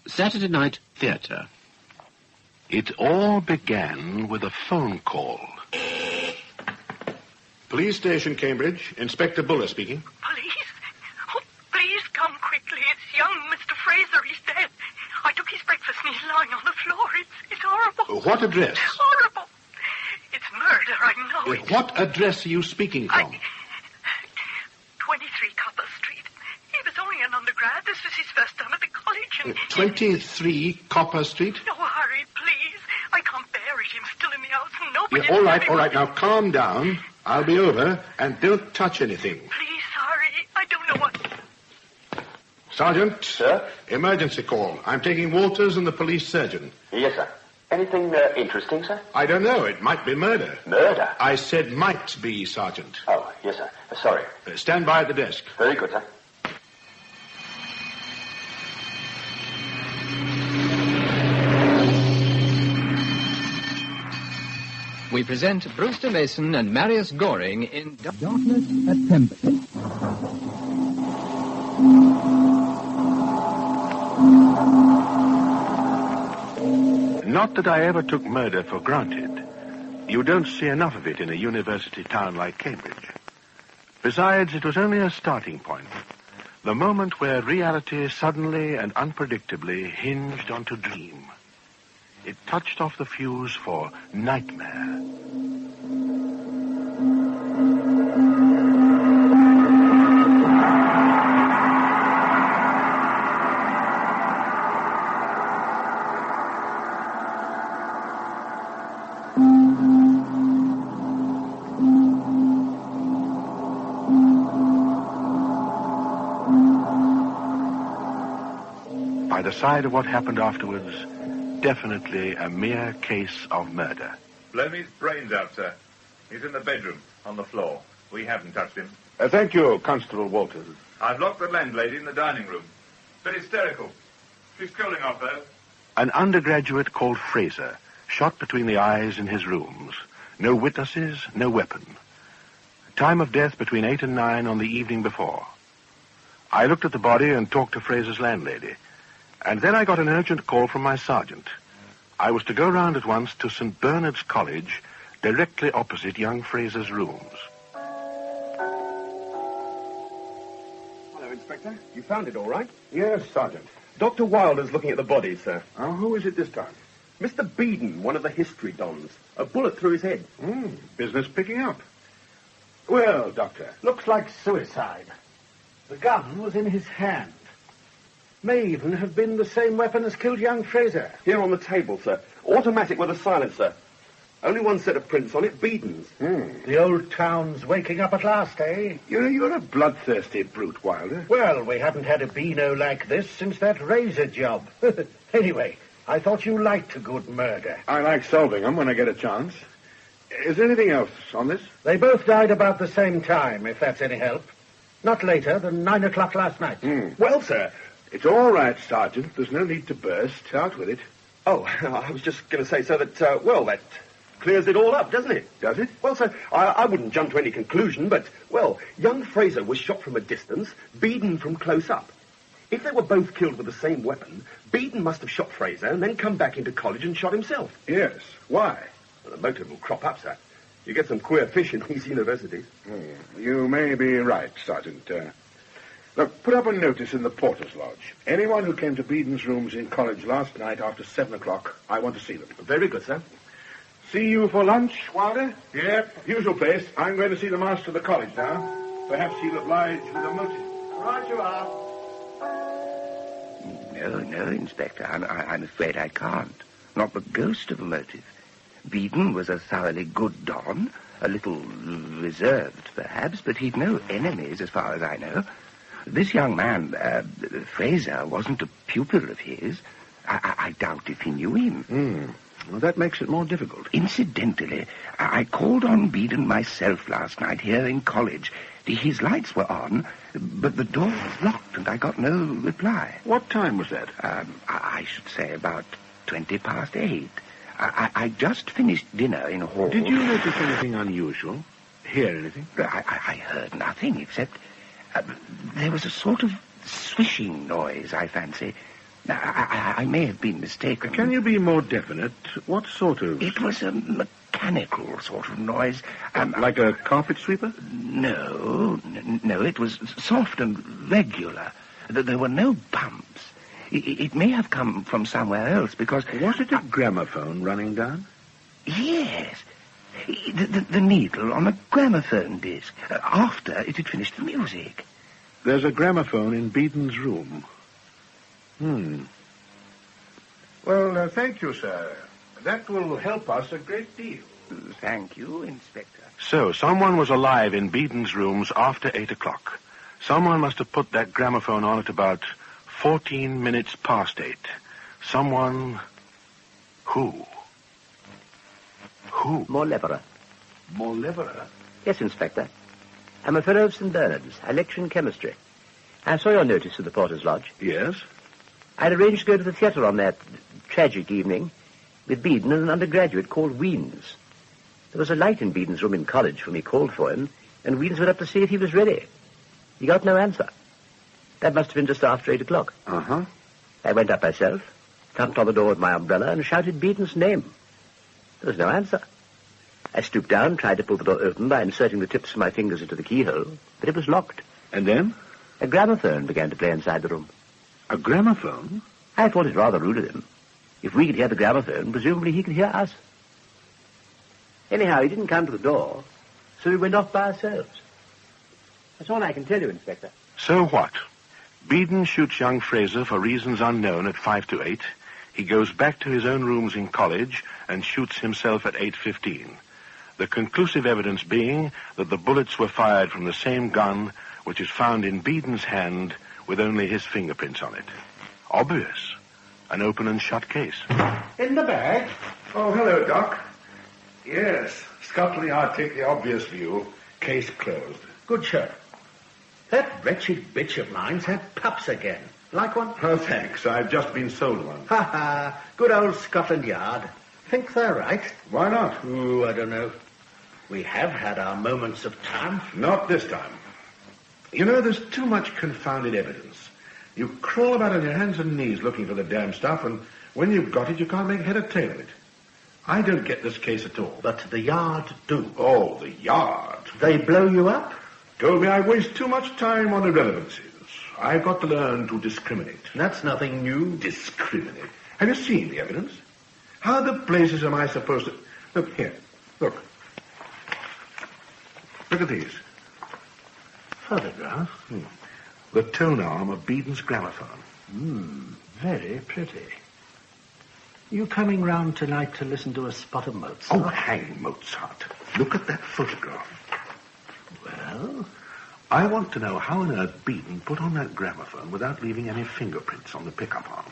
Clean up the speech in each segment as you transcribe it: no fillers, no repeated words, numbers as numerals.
Saturday Night Theatre. It all began with a phone call. Police Station, Cambridge. Inspector Buller speaking. Police? Oh, please come quickly. It's young Mr. Fraser. He's dead. I took his breakfast and he's lying on the floor. It's horrible. What address? Horrible. It's murder, I know it. What address are you speaking from? 23 Copper Street. He was only an undergrad. This was his first term at the college. And 23 Copper Street? No, hurry, please. I can't bear it. I'm still in the house and nobody... All right. Now, calm down. I'll be over, and don't touch anything. Please, hurry. I don't know what... Sergeant. Sir? Emergency call. I'm taking Walters and the police surgeon. Yes, sir. Anything interesting, sir? I don't know. It might be murder. Murder? I said might be, Sergeant. Oh, yes, sir. Sorry. Stand by at the desk. Very good, sir. We present Brewster Mason and Marius Goring in Darkness at Pemberley. Not that I ever took murder for granted. You don't see enough of it in a university town like Cambridge. Besides, it was only a starting point. The moment where reality suddenly and unpredictably hinged onto dream. It touched off the fuse for nightmare. By the side of what happened afterwards, definitely a mere case of murder. Blown his brains out, sir. He's in the bedroom, on the floor. We haven't touched him. Thank you, Constable Walters. I've locked the landlady in the dining room. Bit hysterical. She's cooling off, though. An undergraduate called Fraser, shot between the eyes in his rooms. No witnesses, no weapon. Time of death between 8 and 9 on the evening before. I looked at the body and talked to Fraser's landlady. And then I got an urgent call from my sergeant. I was to go round at once to St. Bernard's College, directly opposite young Fraser's rooms. Hello, Inspector. You found it all right? Yes, Sergeant. Dr. Wilder's looking at the body, sir. Oh, who is it this time? Mr. Beeden, one of the history dons. A bullet through his head. Business picking up. Well, Doctor. Looks like suicide. The gun was in his hand. May even have been the same weapon as killed young Fraser. Here on the table, sir. Automatic with a silencer. Only one set of prints on it, Beeden's. The old town's waking up at last, eh? You're a bloodthirsty brute, Wilder. Well, we haven't had a beano like this since that razor job. Anyway, I thought you liked a good murder. I like solving them when I get a chance. Is there anything else on this? They both died about the same time, if that's any help. Not later than 9 o'clock last night. Well, sir... It's all right, Sergeant. There's no need to burst. Out with it. Oh, I was just going to say, sir, that, that clears it all up, doesn't it? Does it? Well, sir, I wouldn't jump to any conclusion, but, well, young Fraser was shot from a distance, Beeden from close up. If they were both killed with the same weapon, Beeden must have shot Fraser and then come back into college and shot himself. Yes. Why? Well, the motive will crop up, sir. You get some queer fish in these universities. You may be right, Sergeant. Look, put up a notice in the porter's lodge. Anyone who came to Beeden's rooms in college last night after 7 o'clock, I want to see them. Very good, sir. See you for lunch, Wilder? Yep. Usual place. I'm going to see the master of the college now. Perhaps he'll oblige with a motive. Right you are. No, Inspector. I'm afraid I can't. Not the ghost of a motive. Beeden was a thoroughly good don, a little reserved, perhaps, but he'd no enemies as far as I know. This young man, Fraser, wasn't a pupil of his. I doubt if he knew him. Well, that makes it more difficult. Incidentally, I called on Beeden myself last night here in college. His lights were on, but the door was locked, and I got no reply. What time was that? I should say about 8:20. I just finished dinner in hall. Did you notice anything unusual? Hear anything? I heard nothing, except there was a sort of swishing noise, I fancy. Now, I may have been mistaken. Can you be more definite? What sort of... It was a mechanical sort of noise. Like a carpet sweeper? No, it was soft and regular. There were no bumps. It may have come from somewhere else, because... Was it a gramophone running down? Yes. The needle on a gramophone disc, after it had finished the music. There's a gramophone in Beeden's room. Well, thank you, sir. That will help us a great deal. Thank you, Inspector. So, someone was alive in Beeden's rooms after 8 o'clock. Someone must have put that gramophone on at about 14 minutes past 8. Someone... Who? Who? Mauleverer. Mauleverer? Yes, Inspector. I'm a fellow of St. Bernard's. I lecture in chemistry. I saw your notice at the Porter's Lodge. Yes? I'd arranged to go to the theatre on that tragic evening with Beeden and an undergraduate called Weems. There was a light in Beeden's room in college when we called for him, and Weems went up to see if he was ready. He got no answer. That must have been just after 8 o'clock. Uh-huh. I went up myself, thumped on the door with my umbrella, and shouted Beeden's name. There was no answer. I stooped down, tried to pull the door open by inserting the tips of my fingers into the keyhole, but it was locked. And then? A gramophone began to play inside the room. A gramophone? I thought it rather rude of him. If we could hear the gramophone, presumably he could hear us. Anyhow, he didn't come to the door, so we went off by ourselves. That's all I can tell you, Inspector. So what? Beeden shoots young Fraser for reasons unknown at 5 to 8. He goes back to his own rooms in college and shoots himself at 8:15. The conclusive evidence being that the bullets were fired from the same gun which is found in Beeden's hand with only his fingerprints on it. Obvious. An open and shut case. In the bag? Oh, hello, Doc. Yes, Scotland Yard take the obvious view. Case closed. Good shot. That wretched bitch of mine's had pups again. Like one? Oh, thanks. I've just been sold one. Ha ha. Good old Scotland Yard. Think they're right? Why not? Oh, I don't know. We have had our moments of triumph. Not this time. You know, there's too much confounded evidence. You crawl about on your hands and knees looking for the damn stuff, and when you've got it, you can't make head or tail of it. I don't get this case at all. But the Yard do. Oh, the Yard. They blow you up? Told me I waste too much time on irrelevancies. I've got to learn to discriminate. That's nothing new. Discriminate? Have you seen the evidence? How the blazes am I supposed to... Look, here. Look. Look at these. Photograph? The tone arm of Beeden's gramophone. Very pretty. You coming round tonight to listen to a spot of Mozart? Oh, hang Mozart. Look at that photograph. Well? I want to know how on earth Beeden put on that gramophone without leaving any fingerprints on the pickup arm.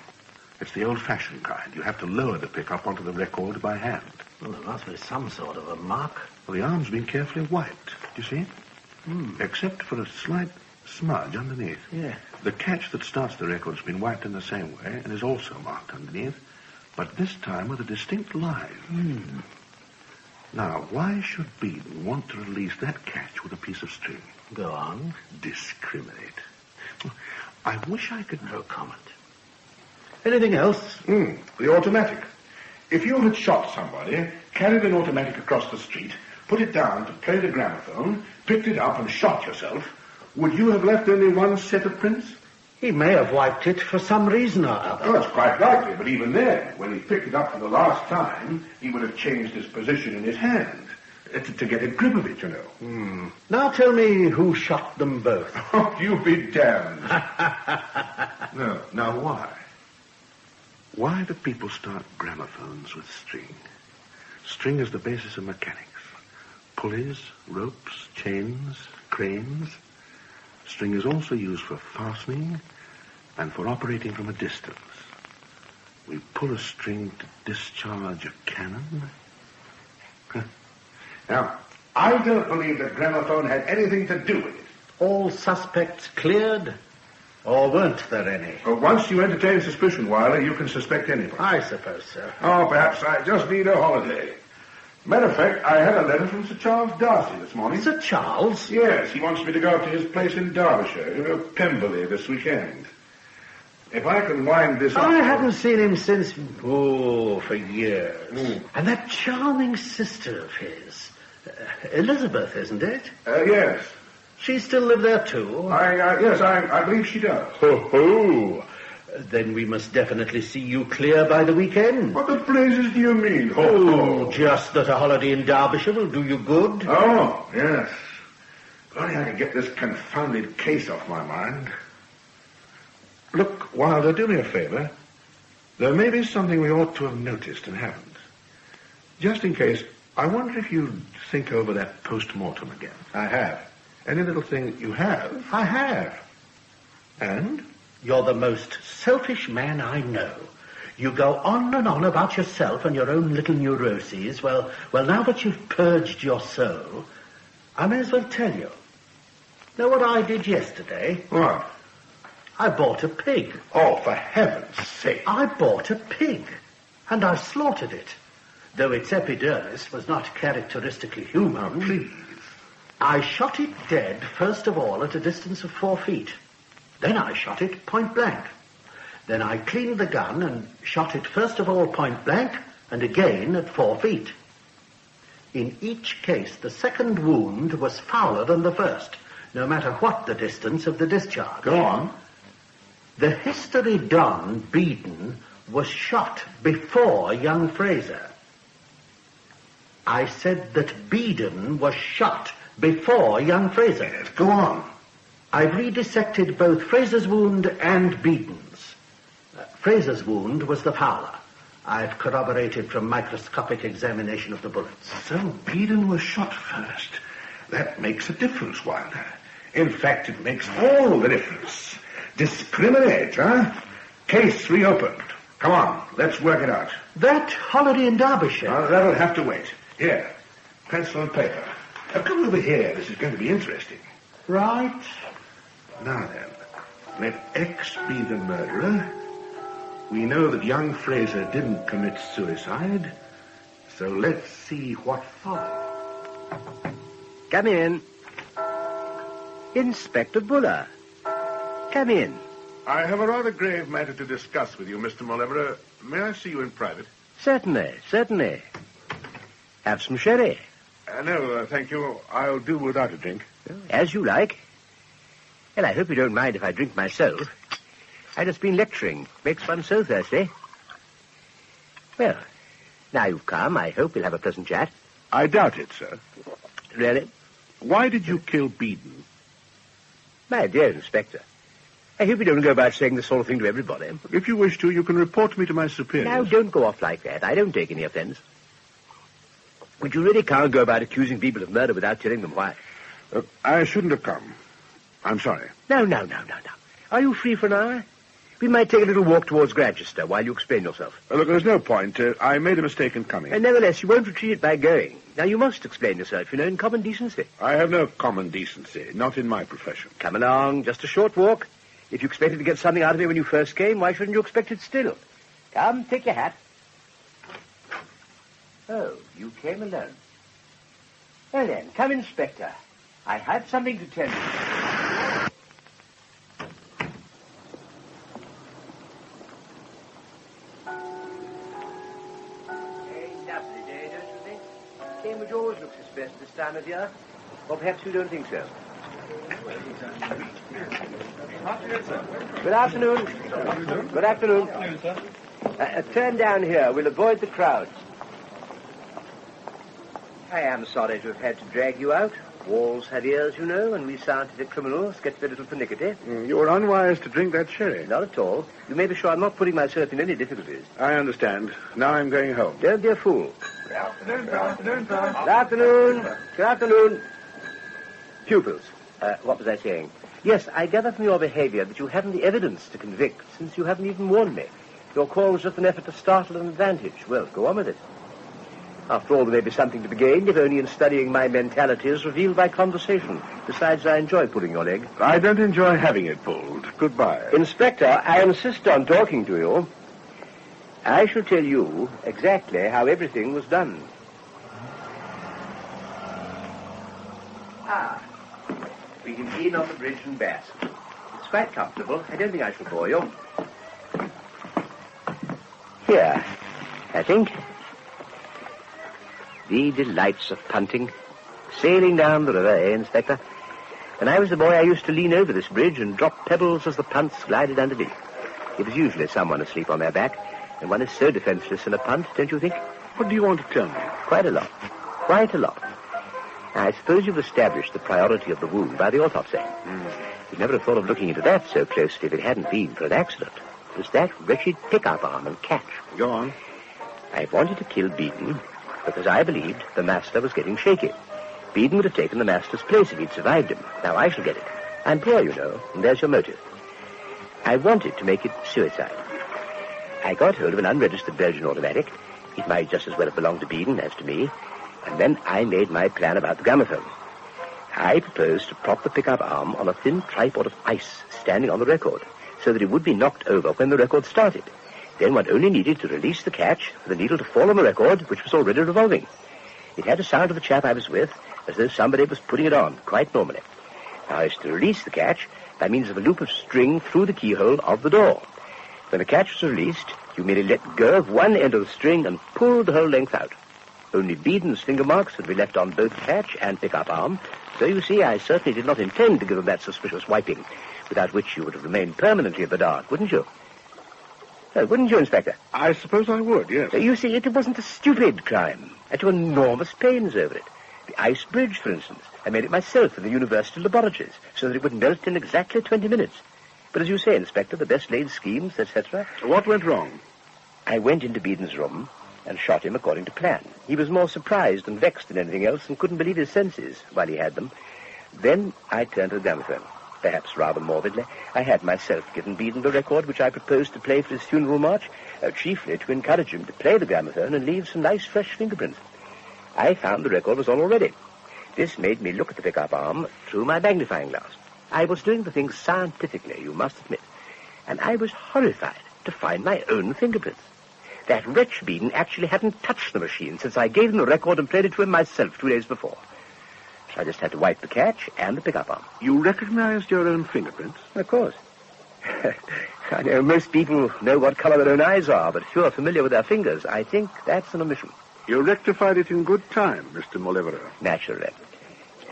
It's the old-fashioned kind. You have to lower the pickup onto the record by hand. Well, there must be some sort of a mark. Well, the arm's been carefully wiped. Do you see it? Except for a slight smudge underneath. Yeah. The catch that starts the record's been wiped in the same way and is also marked underneath, but this time with a distinct line. Now, why should Beeden want to release that catch with a piece of string? Go on. Discriminate. I wish I could... No comment. Anything else? The automatic. If you had shot somebody, carried an automatic across the street, put it down to play the gramophone, picked it up and shot yourself, would you have left only one set of prints? He may have wiped it for some reason or other. Oh, that's quite likely, but even then, when he picked it up for the last time, he would have changed his position in his hand to get a grip of it, you know. Now tell me who shot them both. Oh, you be damned. No, now why? Why do people start gramophones with string? String is the basis of mechanics. Pulleys, ropes, chains, cranes. String is also used for fastening and for operating from a distance. We pull a string to discharge a cannon. Now, I don't believe that gramophone had anything to do with it. All suspects cleared? Or weren't there any? Once you entertain suspicion, Wilder, you can suspect anybody. I suppose so. Oh, perhaps I just need a holiday. Matter of fact, I had a letter from Sir Charles Darcy this morning. Sir Charles? Yes, he wants me to go up to his place in Derbyshire, Pemberley, this weekend. If I can wind this up... I haven't seen him since... for years. And that charming sister of his, Elizabeth, isn't it? Yes. She still live there, too? Yes, I believe she does. Ho-ho! Then we must definitely see you clear by the weekend. What the blazes do you mean? Ho-ho! Just that a holiday in Derbyshire will do you good. Oh, yes. If only I can get this confounded case off my mind. Look, Wilder, do me a favor. There may be something we ought to have noticed and haven't. Just in case, I wonder if you'd think over that post-mortem again. I have. Any little thing that you have, I have. And? You're the most selfish man I know. You go on and on about yourself and your own little neuroses. Well, now that you've purged your soul, I may as well tell you. Know what I did yesterday? What? I bought a pig. Oh, for heaven's sake. I bought a pig, and I slaughtered it. Though its epidermis was not characteristically human. Oh, please. I shot it dead, first of all, at a distance of 4 feet. Then I shot it point blank. Then I cleaned the gun and shot it first of all point blank, and again at 4 feet. In each case, the second wound was fouler than the first, no matter what the distance of the discharge. Go on. The history don, Beeden, was shot before young Fraser. I said that Beeden was shot before young Fraser. Yes, go on. I've redissected both Fraser's wound and Beeden's. Fraser's wound was the fouler. I've corroborated from microscopic examination of the bullets. So Beeden was shot first. That makes a difference, Wilder. In fact, it makes all the difference. Discriminate, huh? Case reopened. Come on, let's work it out. That holiday in Derbyshire? That'll have to wait. Here, pencil and paper. Now, come over here. This is going to be interesting. Right. Now then, let X be the murderer. We know that young Fraser didn't commit suicide, so let's see what follows. Come in. Inspector Buller. Come in. I have a rather grave matter to discuss with you, Mr. Mauleverer. May I see you in private? Certainly, certainly. Have some sherry. No, thank you. I'll do without a drink. As you like. Well, I hope you don't mind if I drink myself. I've just been lecturing. Makes one so thirsty. Well, now you've come, I hope we'll have a pleasant chat. I doubt it, sir. Really? Why did you kill Beeden? My dear Inspector, I hope you don't go about saying this sort of thing to everybody. If you wish to, you can report me to my superiors. Now, don't go off like that. I don't take any offense. But you really can't go about accusing people of murder without telling them why. I shouldn't have come. I'm sorry. No. Are you free for an hour? We might take a little walk towards Granchester while you explain yourself. Look, there's no point. I made a mistake in coming. And nevertheless, you won't retreat it by going. Now, you must explain yourself, you know, in common decency. I have no common decency, not in my profession. Come along, just a short walk. If you expected to get something out of me when you first came, why shouldn't you expect it still? Come, take your hat. Oh, you came alone. Well then, come, Inspector. I have something to tell you. Lovely day, don't you think? Cambridge always looks its best this time of year. Or perhaps you don't think so. Good afternoon. Good afternoon. Turn down here. We'll avoid the crowds. I am sorry to have had to drag you out. Walls have ears, you know, and we scientific criminals get a little pernickety. You were unwise to drink that sherry. Not at all. You may be sure I'm not putting myself in any difficulties. I understand. Now I'm going home. Don't be a fool. Good afternoon, Good afternoon, Good afternoon. Good afternoon. Pupils. What was I saying? Yes, I gather from your behavior that you haven't the evidence to convict, since you haven't even warned me. Your call was just an effort to startle an advantage. Well, go on with it. After all, there may be something to be gained, if only in studying my mentality as revealed by conversation. Besides, I enjoy pulling your leg. I don't enjoy having it pulled. Goodbye. Inspector, I insist on talking to you. I shall tell you exactly how everything was done. We can lean on the bridge and bask. It's quite comfortable. I don't think I shall bore you. Here, I think. The delights of punting. Sailing down the river, Inspector? When I was a boy, I used to lean over this bridge and drop pebbles as the punts glided underneath. It was usually someone asleep on their back, and one is so defenseless in a punt, don't you think? What do you want to tell me? Quite a lot. Quite a lot. Now, I suppose you've established the priority of the wound by the autopsy. You'd never have thought of looking into that so closely if it hadn't been for an accident. It was that wretched pick-up arm and catch. Go on. I wanted to kill Beeden because I believed the master was getting shaky. Beeden would have taken the master's place if he'd survived him. Now I shall get it. I'm poor, you know, and there's your motive. I wanted to make it suicide. I got hold of an unregistered Belgian automatic. It might just as well have belonged to Beeden as to me. And then I made my plan about the gramophone. I proposed to prop the pickup arm on a thin tripod of ice standing on the record, so that it would be knocked over when the record started. Then one only needed to release the catch for the needle to fall on the record, which was already revolving. It had the sound of the chap I was with, as though somebody was putting it on, quite normally. Now, I was to release the catch by means of a loop of string through the keyhole of the door. When the catch was released, you merely let go of one end of the string and pulled the whole length out. Only Beeden's finger marks would be left on both catch and pickup arm, so you see I certainly did not intend to give them that suspicious wiping, without which you would have remained permanently in the dark, wouldn't you? Wouldn't you, Inspector? I suppose I would, yes. You see, it wasn't a stupid crime. I took enormous pains over it. The ice bridge, for instance. I made it myself in the university laboratories, so that it would melt in exactly 20 minutes. But as you say, Inspector, the best-laid schemes, etc. What went wrong? I went into Beeden's room and shot him according to plan. He was more surprised and vexed than anything else and couldn't believe his senses while he had them. Then I turned to the gramophone. Perhaps rather morbidly, I had myself given Beeden the record which I proposed to play for his funeral march, chiefly to encourage him to play the gramophone and leave some nice fresh fingerprints. I found the record was all already. This made me look at the pickup arm through my magnifying glass. I was doing the thing scientifically, you must admit, and I was horrified to find my own fingerprints. That wretch Beeden actually hadn't touched the machine since I gave him the record and played it to him myself 2 days before. So I just had to wipe the catch and the pickup arm. You recognized your own fingerprints? Of course. I know most people know what color their own eyes are, but if you're familiar with their fingers, I think that's an omission. You rectified it in good time, Mr. Molevero. Naturally.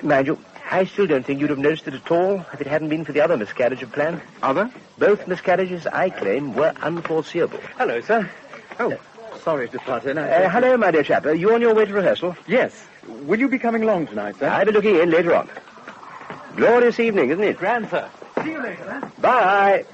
Mind you, I still don't think you'd have noticed it at all if it hadn't been for the other miscarriage of plan. Other? Both miscarriages, I claim, were unforeseeable. Hello, sir. Oh, sorry to butt in. Hello, my dear chap. Are you on your way to rehearsal? Yes. Will you be coming along tonight, sir? I'll be looking in later on. Glorious evening, isn't it? Grand, sir. See you later, then. Bye.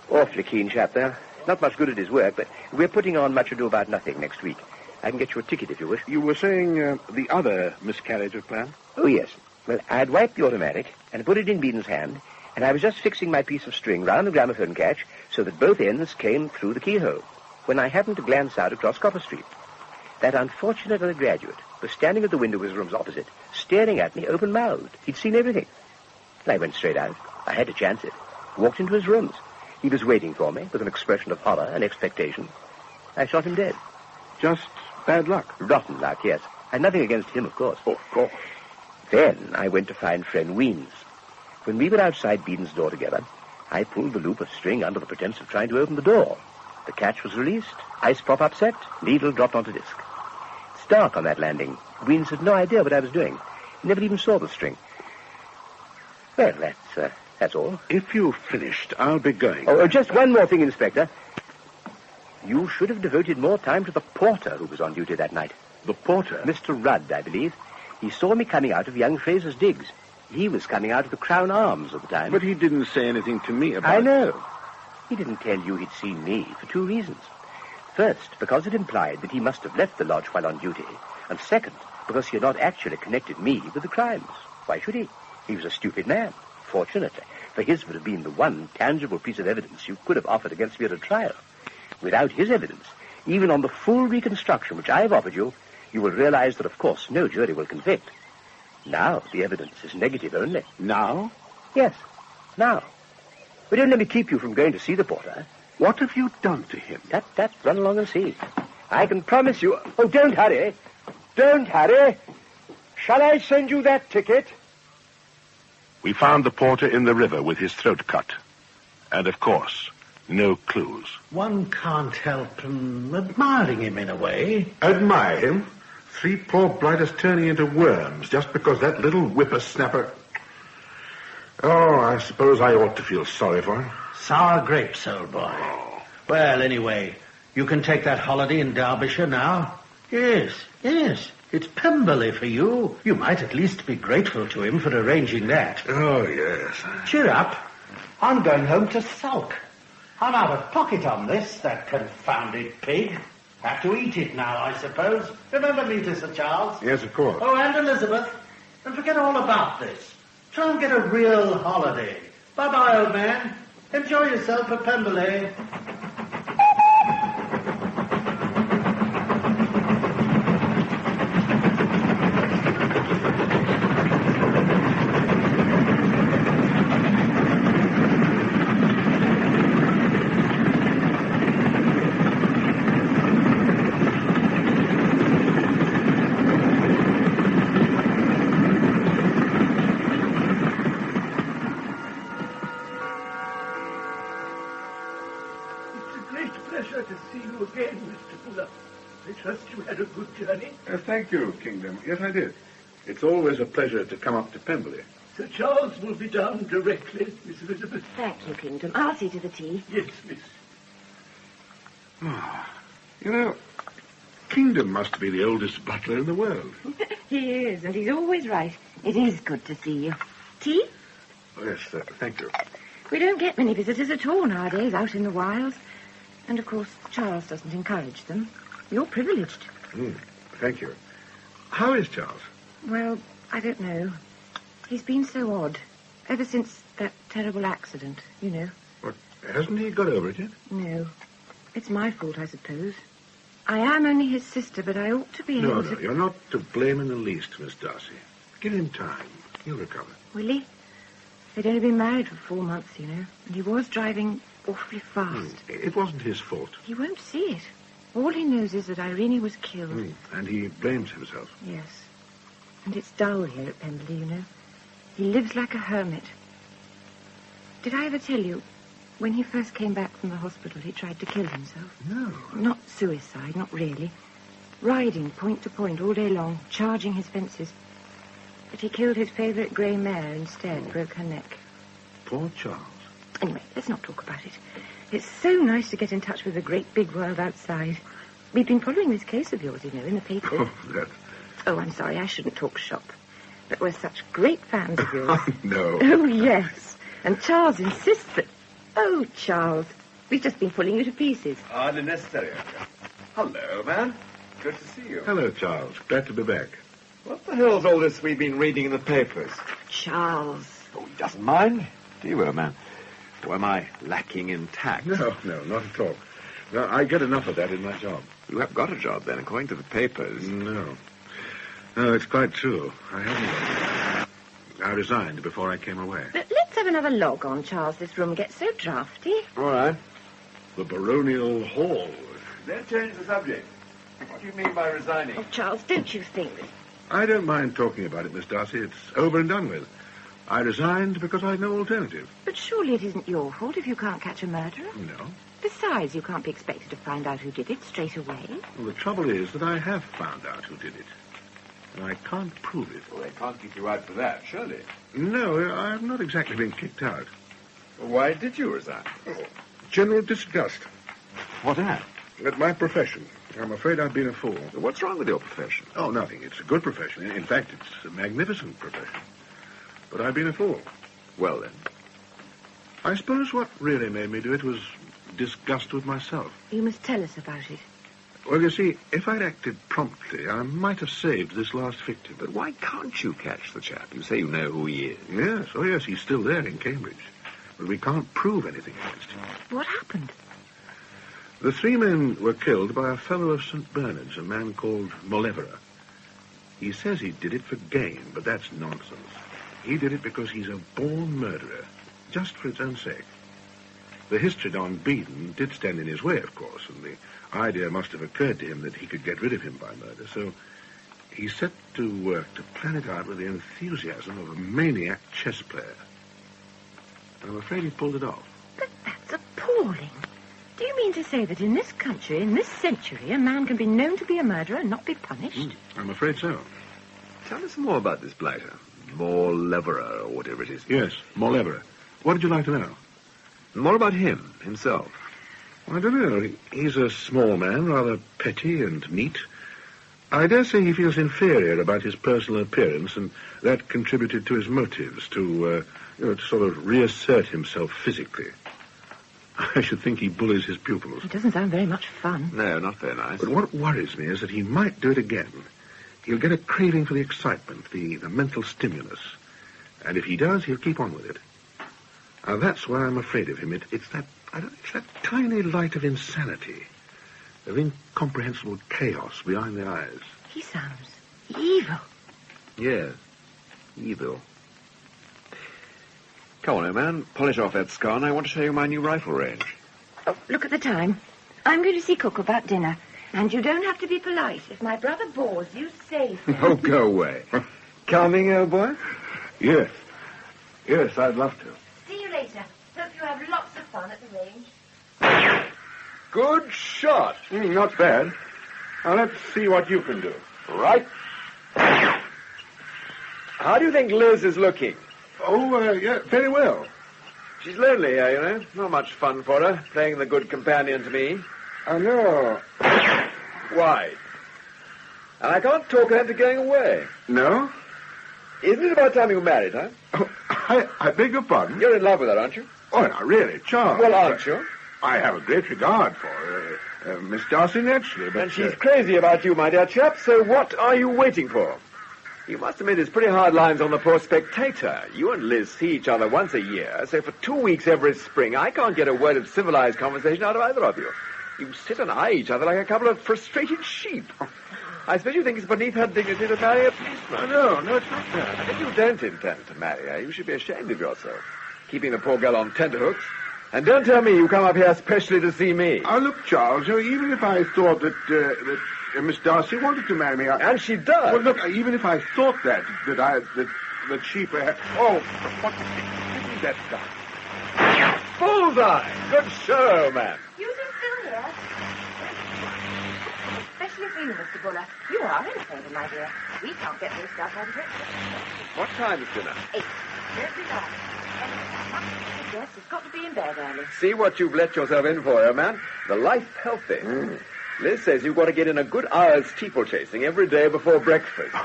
Awfully keen chap there. Not much good at his work, but we're putting on Much Ado About Nothing next week. I can get you a ticket if you wish. You were saying the other miscarriage of plan? Oh, yes. Well, I'd wiped the automatic and put it in Beeden's hand, and I was just fixing my piece of string round the gramophone catch so that both ends came through the keyhole, when I happened to glance out across Copper Street. That unfortunate undergraduate was standing at the window of his rooms opposite, staring at me open-mouthed. He'd seen everything. And I went straight out. I had to chance it. Walked into his rooms. He was waiting for me with an expression of horror and expectation. I shot him dead. Just bad luck? Rotten luck, yes. And nothing against him, of course. Oh, of course. Then I went to find friend Weems. When we were outside Beeden's door together, I pulled the loop of string under the pretense of trying to open the door. The catch was released, ice prop upset, needle dropped onto disc. It's dark on that landing. Weems had no idea what I was doing. He never even saw the string. Well, that's all. If you've finished, I'll be going. Oh, just one more thing, Inspector. You should have devoted more time to the porter who was on duty that night. The porter? Mr. Rudd, I believe. He saw me coming out of young Fraser's digs. He was coming out of the Crown Arms at the time. But he didn't say anything to me about I know. He didn't tell you he'd seen me for 2 reasons. First, because it implied that he must have left the lodge while on duty. And second, because he had not actually connected me with the crimes. Why should he? He was a stupid man. Fortunately, for his would have been the one tangible piece of evidence you could have offered against me at a trial. Without his evidence, even on the full reconstruction which I've offered you, you will realize that, of course, no jury will convict. Now, the evidence is negative only. Now? Yes, now. But don't let me keep you from going to see the porter. What have you done to him? That, run along and see. I can promise you... Oh, don't hurry. Don't hurry. Shall I send you that ticket? We found the porter in the river with his throat cut. And, of course, No clues. One can't help admiring him in a way. Admire him? 3 poor blighters turning into worms just because that little whippersnapper... Oh, I suppose I ought to feel sorry for him. Sour grapes, old boy. Well, anyway, you can take that holiday in Derbyshire now. Yes. It's Pemberley for you. You might at least be grateful to him for arranging that. Oh, yes. Cheer up. I'm going home to sulk. I'm out of pocket on this, that confounded pig. Have to eat it now, I suppose. Remember me, Sir Charles? Yes, of course. Oh, and Elizabeth. And forget all about this. Try and get a real holiday. Bye-bye, old man. Enjoy yourself at Pemberley. Thank you, Kingdom. Yes, I did. It's always a pleasure to come up to Pemberley. Sir Charles will be down directly, Miss Elizabeth. Thank you, Kingdom. I'll see to the tea. Yes, miss. You know, Kingdom must be the oldest butler in the world. He is, and he's always right. It is good to see you. Tea? Oh, yes, thank you. We don't get many visitors at all nowadays out in the wilds. And, of course, Charles doesn't encourage them. You're privileged. Thank you. How is Charles? Well, I don't know. He's been so odd. Ever since that terrible accident, you know. What, hasn't he got over it yet? No. It's my fault, I suppose. I am only his sister, but I ought to be able to... No, you're not to blame in the least, Miss Darcy. Give him time. He'll recover. Will he? They'd only been married for 4 months, you know, and he was driving awfully fast. It wasn't his fault. He won't see it. All he knows is that Irene was killed. And he blames himself. Yes. And it's dull here at Pemberley, you know. He lives like a hermit. Did I ever tell you, when he first came back from the hospital, he tried to kill himself? No. Not suicide, not really. Riding point to point all day long, charging his fences. But he killed his favourite grey mare instead, broke her neck. Poor Charles. Anyway, let's not talk about it. It's so nice to get in touch with the great big world outside. We've been following this case of yours, you know, in the papers. Oh, that... Oh, I'm sorry, I shouldn't talk shop. But we're such great fans of yours. No. Oh, yes. And Charles insists that... Oh, Charles, we've just been pulling you to pieces. Hardly necessary. Hello, man. Good to see you. Hello, Charles. Glad to be back. What the hell's all this we've been reading in the papers? Charles. Oh, he doesn't mind. Do you, old man? Or am I lacking in tact? No, not at all. No, I get enough of that in my job. You have got a job, then, according to the papers. No, it's quite true. I haven't. I resigned before I came away. But let's have another log on, Charles. This room gets so drafty. All right. The baronial hall. Then change the subject. What do you mean by resigning? Oh, Charles, don't you think... I don't mind talking about it, Miss Darcy. It's over and done with. I resigned because I had no alternative. But surely it isn't your fault if you can't catch a murderer. No. Besides, you can't be expected to find out who did it straight away. Well, the trouble is that I have found out who did it. And I can't prove it. Well, they can't keep you out for that, surely. No, I've not exactly been kicked out. Well, why did you resign? General disgust. What at? At my profession. I'm afraid I've been a fool. What's wrong with your profession? Oh, nothing. It's a good profession. In fact, it's a magnificent profession. But I've been a fool. Well, then. I suppose what really made me do it was disgust with myself. You must tell us about it. Well, you see, if I'd acted promptly, I might have saved this last victim. But why can't you catch the chap? You say you know who he is. Yes, oh yes, he's still there in Cambridge. But we can't prove anything against him. What happened? The 3 men were killed by a fellow of St. Bernard's, a man called Molevera. He says he did it for gain, but that's nonsense. He did it because he's a born murderer, just for its own sake. The history on Beedon did stand in his way, of course, and the idea must have occurred to him that he could get rid of him by murder, so he set to work to plan it out with the enthusiasm of a maniac chess player. I'm afraid he pulled it off. But that's appalling. Do you mean to say that in this country, in this century, a man can be known to be a murderer and not be punished? I'm afraid so. Tell us more about this blighter. More leverer, or whatever it is. Yes, more leverer. What did you like to know? More about him, himself. I don't know. He's a small man, rather petty and neat. I dare say he feels inferior about his personal appearance, and that contributed to his motives to sort of reassert himself physically. I should think he bullies his pupils. It doesn't sound very much fun. No, not very nice. But what worries me is that he might do it again. He'll get a craving for the excitement, the mental stimulus. And if he does, he'll keep on with it. Now, that's why I'm afraid of him. It's that tiny light of insanity, of incomprehensible chaos behind the eyes. He sounds evil. Yes, evil. Come on, old man. Polish off that scar, and I want to show you my new rifle range. Oh, look at the time. I'm going to see Cook about dinner. And you don't have to be polite. If my brother bores you, say so. Oh, go away. Coming, old boy? Yes. Yes, I'd love to. See you later. Hope you have lots of fun at the range. Good shot. Not bad. Now, let's see what you can do. Right. How do you think Liz is looking? Oh, yeah, very well. She's lonely here, you know. Not much fun for her, playing the good companion to me. I know. Why? And I can't talk her into going away. No? Isn't it about time you married, huh? Oh, I beg your pardon? You're in love with her, aren't you? Oh, no, really, Charles. Well, aren't you? I have a great regard for Miss Darcy, naturally, but... And she's crazy about you, my dear chap, so what are you waiting for? You must admit it's pretty hard lines on the poor spectator. You and Liz see each other once a year, so for 2 weeks every spring, I can't get a word of civilized conversation out of either of you. You sit and eye each other like a couple of frustrated sheep. I suppose you think it's beneath her dignity to marry a policeman. No, it's not that. If you don't intend to marry her, you should be ashamed of yourself, keeping the poor girl on tenterhooks. And don't tell me you come up here specially to see me. Oh, look, Charles, even if I thought that Miss Darcy wanted to marry me... And she does. Well, look, even if I thought that she perhaps... Oh, what is that stuff? Bullseye! Good show, man. You two still here? Especially for you, Mr. Buller. You are in favour, my dear. We can't get this stuff out of breakfast. What time is dinner? 8. Don't be long. The guest has got to be in bed early. See what you've let yourself in for, eh, man? The life healthy. Liz says you've got to get in a good hour's steeplechasing every day before breakfast.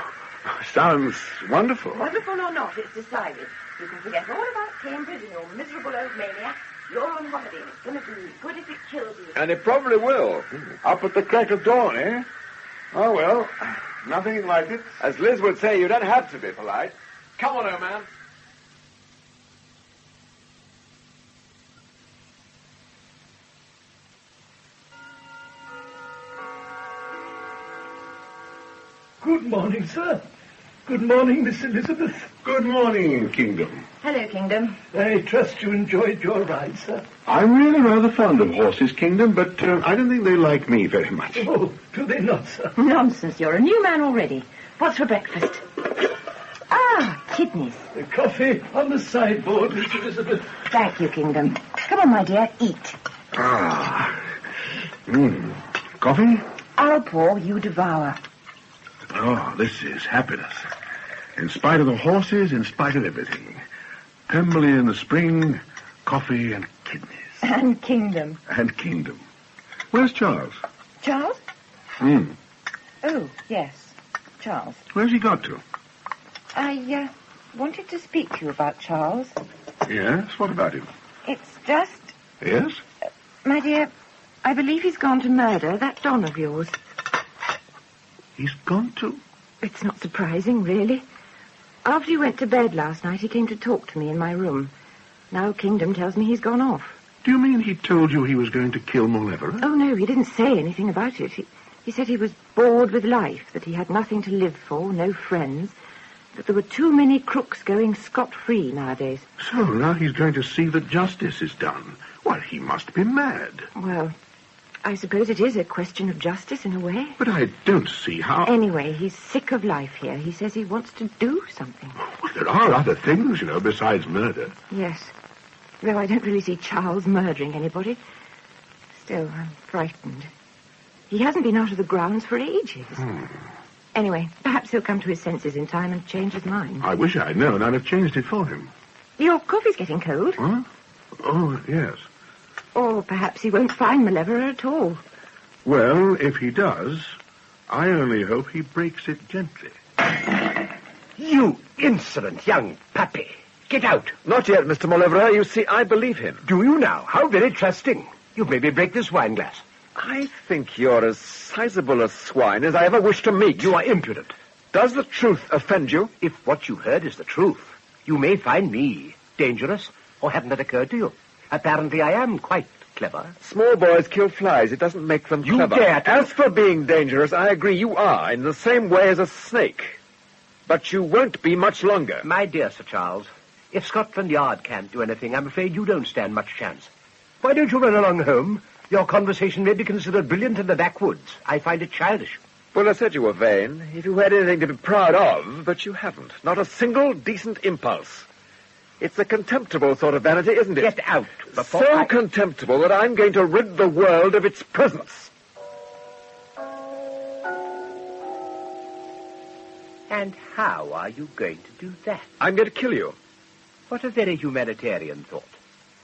Sounds wonderful. Wonderful or not, it's decided. You can forget all about Cambridge and your miserable old maniac. You're on holiday, and it's going to be good if it kills you. And it probably will. Up at the crack of dawn, eh? Oh, well, nothing like it. As Liz would say, you don't have to be polite. Come on, old man. Good morning, sir. Good morning, Miss Elizabeth. Good morning, Kingdom. Hello, Kingdom. I trust you enjoyed your ride, sir. I'm really rather fond of horses, Kingdom, but I don't think they like me very much. Oh, do they not, sir? Nonsense, you're a new man already. What's for breakfast? Ah, kidneys. The coffee on the sideboard, Miss Elizabeth. Thank you, Kingdom. Come on, my dear, eat. Coffee? I'll pour, you devour. Oh, this is happiness. In spite of the horses, in spite of everything. Pemberley in the spring, coffee and kidneys. And Kingdom. And Kingdom. Where's Charles? Charles? Oh, yes. Charles. Where's he got to? I wanted to speak to you about Charles. Yes? What about him? It's just... Yes? My dear, I believe he's gone to murder that Don of yours. He's gone to? It's not surprising, really. After you went to bed last night, he came to talk to me in my room. Now Kingdom tells me he's gone off. Do you mean he told you he was going to kill Mauleverer? Oh, no, he didn't say anything about it. He said he was bored with life, that he had nothing to live for, no friends, that there were too many crooks going scot-free nowadays. So now he's going to see that justice is done. Well, he must be mad. Well, I suppose it is a question of justice in a way. But I don't see how... Anyway, he's sick of life here. He says he wants to do something. Well, there are other things, besides murder. Yes. Though I don't really see Charles murdering anybody. Still, I'm frightened. He hasn't been out of the grounds for ages. Anyway, perhaps he'll come to his senses in time and change his mind. I wish I'd known. I'd have changed it for him. Your coffee's getting cold. Huh? Oh, yes. Or perhaps he won't find Malevola at all. Well, if he does, I only hope he breaks it gently. You insolent young puppy. Get out. Not yet, Mr. Malevola. You see, I believe him. Do you now? How very trusting. You've made me break this wine glass. I think you're as sizable a swine as I ever wish to meet. You are impudent. Does the truth offend you? If what you heard is the truth, you may find me dangerous, or hasn't that occurred to you? Apparently I am quite clever. Small boys kill flies. It doesn't make them clever. Dare to... As for being dangerous, I agree you are, in the same way as a snake. But you won't be much longer. My dear Sir Charles, if Scotland Yard can't do anything, I'm afraid you don't stand much chance. Why don't you run along home? Your conversation may be considered brilliant in the backwoods. I find it childish. Well, I said you were vain. If you had anything to be proud of, but you haven't. Not a single decent impulse. It's a contemptible sort of vanity, isn't it? Get out. So contemptible that I'm going to rid the world of its presence. And how are you going to do that? I'm going to kill you. What a very humanitarian thought.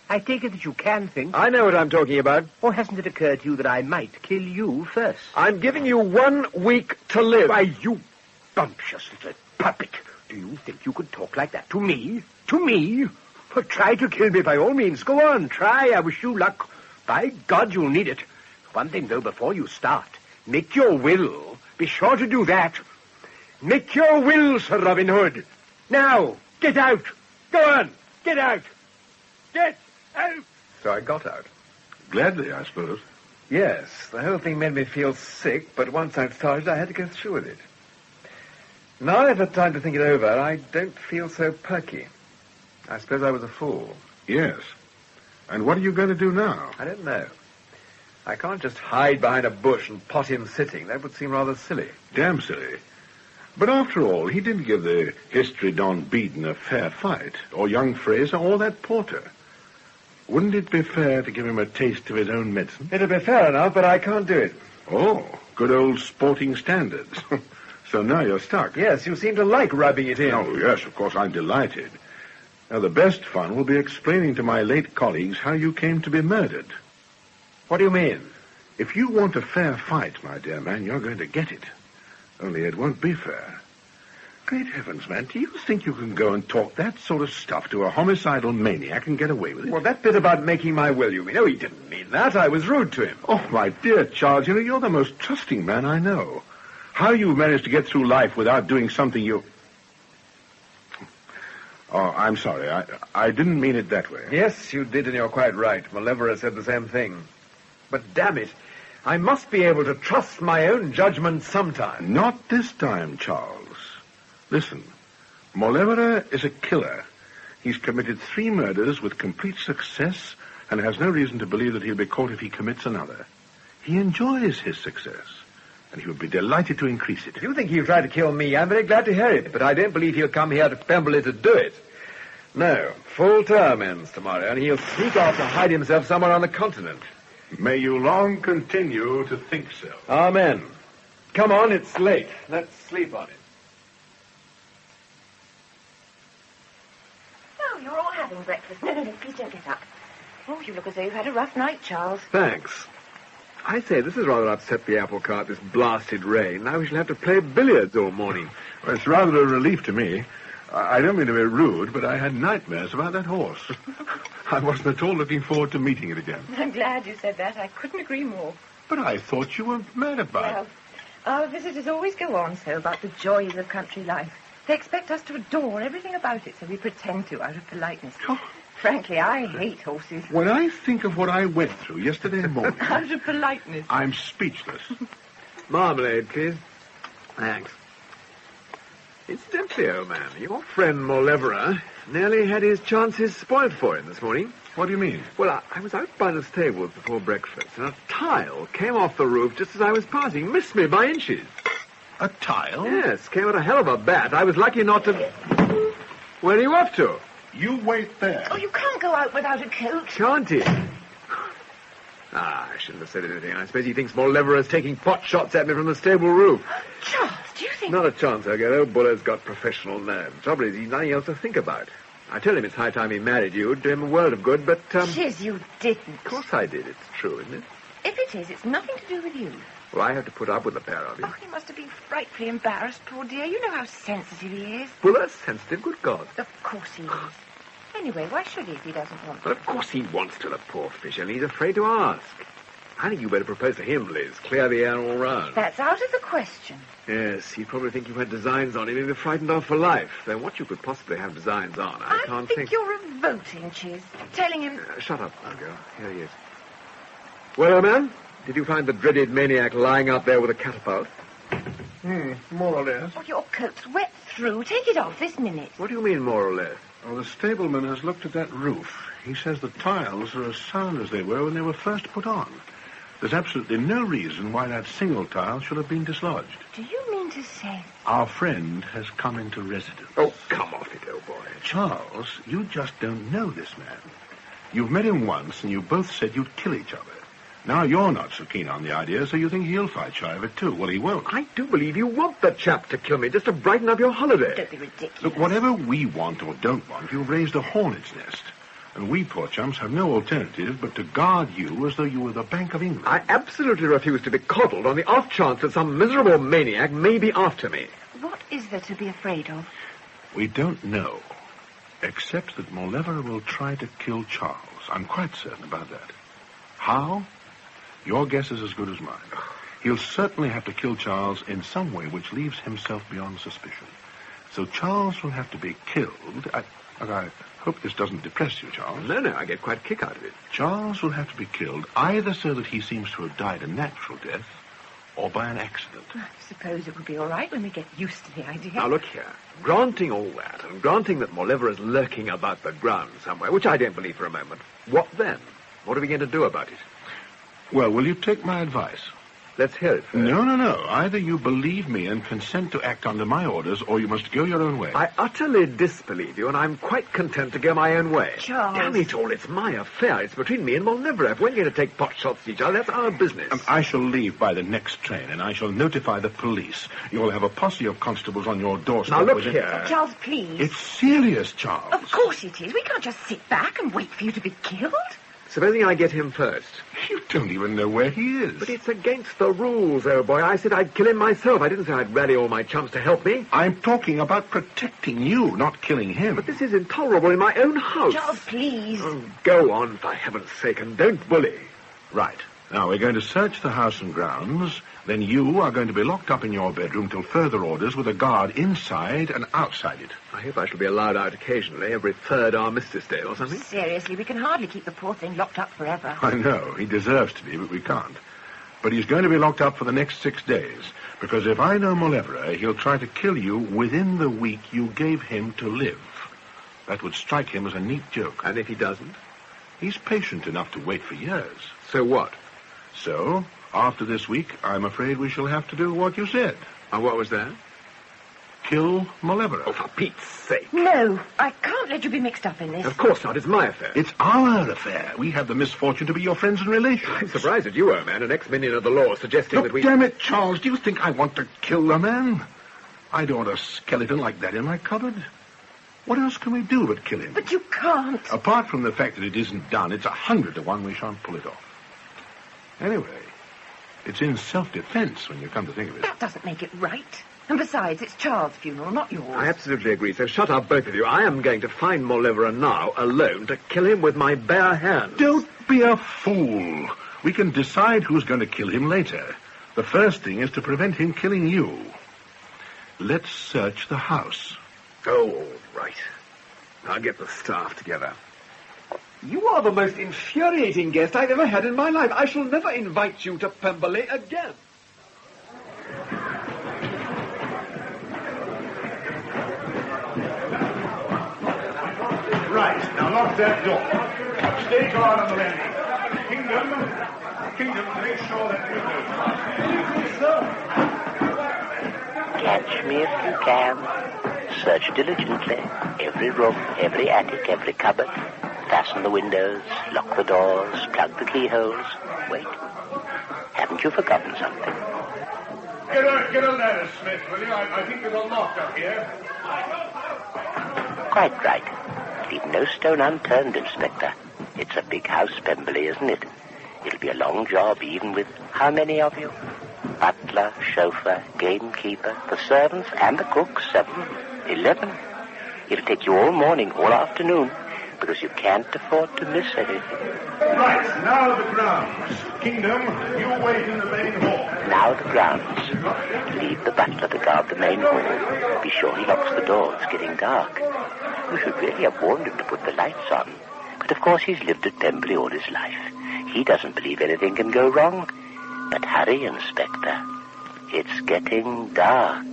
I take it that you can think. I know what I'm talking about. Or hasn't it occurred to you that I might kill you first? I'm giving you 1 week to live. Why, you bumptious little puppet. Do you think you could talk like that to me? To me? Well, try to kill me by all means. Go on, try. I wish you luck. By God, you'll need it. One thing, though, before you start. Make your will. Be sure to do that. Make your will, Sir Robin Hood. Now, get out. Go on, get out. Get out. So I got out. Gladly, I suppose. Yes, the whole thing made me feel sick, but once I'd started, I had to go through with it. Now I've had time to think it over, I don't feel so perky. I suppose I was a fool. Yes. And what are you going to do now? I don't know. I can't just hide behind a bush and pot him sitting. That would seem rather silly. Damn silly. But after all, he didn't give the history Don Beeden a fair fight, or young Fraser, or that porter. Wouldn't it be fair to give him a taste of his own medicine? It'll be fair enough, but I can't do it. Oh, good old sporting standards. So now you're stuck. Yes, you seem to like rubbing it in. Oh, yes, of course, I'm delighted. Now, the best fun will be explaining to my late colleagues how you came to be murdered. What do you mean? If you want a fair fight, my dear man, you're going to get it. Only it won't be fair. Great heavens, man, do you think you can go and talk that sort of stuff to a homicidal maniac and get away with it? Well, that bit about making my will, you mean? Oh, he didn't mean that. I was rude to him. Oh, my dear Charles, you know, you're the most trusting man I know. How you managed to get through life without doing something you... Oh, I'm sorry. I didn't mean it that way. Yes, you did, and you're quite right. Malevola said the same thing. But damn it, I must be able to trust my own judgment sometime. Not this time, Charles. Listen, Malevola is a killer. He's committed 3 murders with complete success and has no reason to believe that he'll be caught if he commits another. He enjoys his success, and he would be delighted to increase it. If you think he'll try to kill me, I'm very glad to hear it, but I don't believe he'll come here to Pemberley to do it. No, full term ends tomorrow, and he'll sneak off to hide himself somewhere on the continent. May you long continue to think so. Amen. Come on, it's late. Let's sleep on it. Oh, you're all having breakfast. No, please don't get up. Oh, you look as though you've had a rough night, Charles. Thanks. I say, this has rather upset the apple cart, this blasted rain. Now we shall have to play billiards all morning. Well, it's rather a relief to me. I don't mean to be rude, but I had nightmares about that horse. I wasn't at all looking forward to meeting it again. I'm glad you said that. I couldn't agree more. But I thought you were mad about it. Well, our visitors always go on so about the joys of country life. They expect us to adore everything about it, so we pretend to out of politeness. Oh. Frankly, I hate horses. When I think of what I went through yesterday morning... Out of politeness. I'm speechless. Marmalade, please. Thanks. Incidentally, old man, your friend Malevola nearly had his chances spoiled for him this morning. What do you mean? Well, I was out by the stables before breakfast, and a tile came off the roof just as I was passing. Missed me by inches. A tile? Yes, came at a hell of a bat. I was lucky not to... Where are you off to? You wait there. Oh, you can't go out without a coat. Can't he? Ah, shouldn't have said anything. I suppose he thinks Mauleverer is taking pot shots at me from the stable roof. Charles, do you think... Not a chance, I get. Old Buller's got professional nerve. Trouble is, he's nothing else to think about. I tell him it's high time he married you. It'd do him a world of good, but, Chiz, you didn't. Of course I did. It's true, isn't it? If it is, it's nothing to do with you. Well, I have to put up with the pair of you. Oh, he must have been frightfully embarrassed, poor dear. You know how sensitive he is. Buller's sensitive, good God. Of course he is. Anyway, why should he if he doesn't want to? Well, of course he wants to, the poor fish, and he's afraid to ask. I think you better propose to him, Liz. Clear the air all round. That's out of the question. Yes, he'd probably think you had designs on him. He'd be frightened off for life. Though what you could possibly have designs on, I can't think. You're revolting, Chiz. Telling him... Shut up, now, girl. Here he is. Well, old man, did you find the dreaded maniac lying out there with a catapult? More or less. Oh, your coat's wet through. Take it off this minute. What do you mean, more or less? Well, the stableman has looked at that roof. He says the tiles are as sound as they were when they were first put on. There's absolutely no reason why that single tile should have been dislodged. Do you mean to say... Our friend has come into residence. Oh, come off it, old boy. Charles, you just don't know this man. You've met him once, and you both said you'd kill each other. Now you're not so keen on the idea, so you think he'll fight shy of it, too. Well, he won't. I do believe you want the chap to kill me just to brighten up your holiday. Don't be ridiculous. Look, whatever we want or don't want, you've raised a hornet's nest. And we poor chumps have no alternative but to guard you as though you were the Bank of England. I absolutely refuse to be coddled on the off chance that some miserable maniac may be after me. What is there to be afraid of? We don't know, except that Mauleverer will try to kill Charles. I'm quite certain about that. How? Your guess is as good as mine. He'll certainly have to kill Charles in some way which leaves himself beyond suspicion. So Charles will have to be killed. I hope this doesn't depress you, Charles. No, I get quite a kick out of it. Charles will have to be killed either so that he seems to have died a natural death or by an accident. I suppose it would be all right when we get used to the idea. Now, look here. Granting all that, and granting that Mauleverer is lurking about the ground somewhere, which I don't believe for a moment, what then? What are we going to do about it? Well, will you take my advice? Let's hear it first. No. Either you believe me and consent to act under my orders, or you must go your own way. I utterly disbelieve you, and I'm quite content to go my own way. Charles. Damn it all, it's my affair. It's between me and Mauleverer. If we're going to take pot shots at each other, that's our business. I shall leave by the next train, and I shall notify the police. You'll have a posse of constables on your doorstep. Now, look here. Charles, please. It's serious, Charles. Of course it is. We can't just sit back and wait for you to be killed. Supposing I get him first. You don't even know where he is. But it's against the rules, old boy. I said I'd kill him myself. I didn't say I'd rally all my chums to help me. I'm talking about protecting you, not killing him. But this is intolerable in my own house. Charles, please. Oh, go on, for heaven's sake, and don't bully. Right. Now, we're going to search the house and grounds. Then you are going to be locked up in your bedroom till further orders with a guard inside and outside it. I hope I shall be allowed out occasionally, every third armistice day or something. Seriously, we can hardly keep the poor thing locked up forever. I know. He deserves to be, but we can't. But he's going to be locked up for the next 6 days, because if I know Mauleverer, he'll try to kill you within the week you gave him to live. That would strike him as a neat joke. And if he doesn't? He's patient enough to wait for years. So what? So, after this week, I'm afraid we shall have to do what you said. And what was that? Kill Mauleverer. Oh, for Pete's sake. No, I can't let you be mixed up in this. Of course not. It's my affair. It's our affair. We have the misfortune to be your friends and relations. I'm surprised at you, old man, an ex-minion of the law, suggesting that we... Damn it, Charles. Do you think I want to kill the man? I don't want a skeleton like that in my cupboard. What else can we do but kill him? But you can't. Apart from the fact that it isn't done, it's 100 to 1 we shan't pull it off. Anyway, it's in self-defense when you come to think of it. That doesn't make it right. And besides, it's Charles' funeral, not yours. I absolutely agree, so shut up, both of you. I am going to find Mauleverer now, alone, to kill him with my bare hands. Don't be a fool. We can decide who's going to kill him later. The first thing is to prevent him killing you. Let's search the house. Oh, all right. I'll get the staff together. You are the most infuriating guest I've ever had in my life. I shall never invite you to Pemberley again. Right, now lock that door. Stay guard on the landing. Kingdom, make sure that window. Catch me if you can. Search diligently. Every room, every attic, every cupboard. Fasten the windows, lock the doors, plug the keyholes. Wait. Haven't you forgotten something? Get a ladder, Smith, will you? I think there's a lock up here. Quite right. Leave no stone unturned, Inspector. It's a big house, Pemberley, isn't it? It'll be a long job, even with how many of you? Butler, chauffeur, gamekeeper, the servants, and the cooks, 7, 11. It'll take you all morning, all afternoon, because you can't afford to miss anything. Right, now the grounds. Kingdom, you wait in the main hall. Now the grounds. Leave the butler to guard the main hall. Be sure he locks the door. It's getting dark. You should really have warned him to put the lights on. But of course he's lived at Pemberley all his life. He doesn't believe anything can go wrong. But hurry, Inspector. It's getting dark.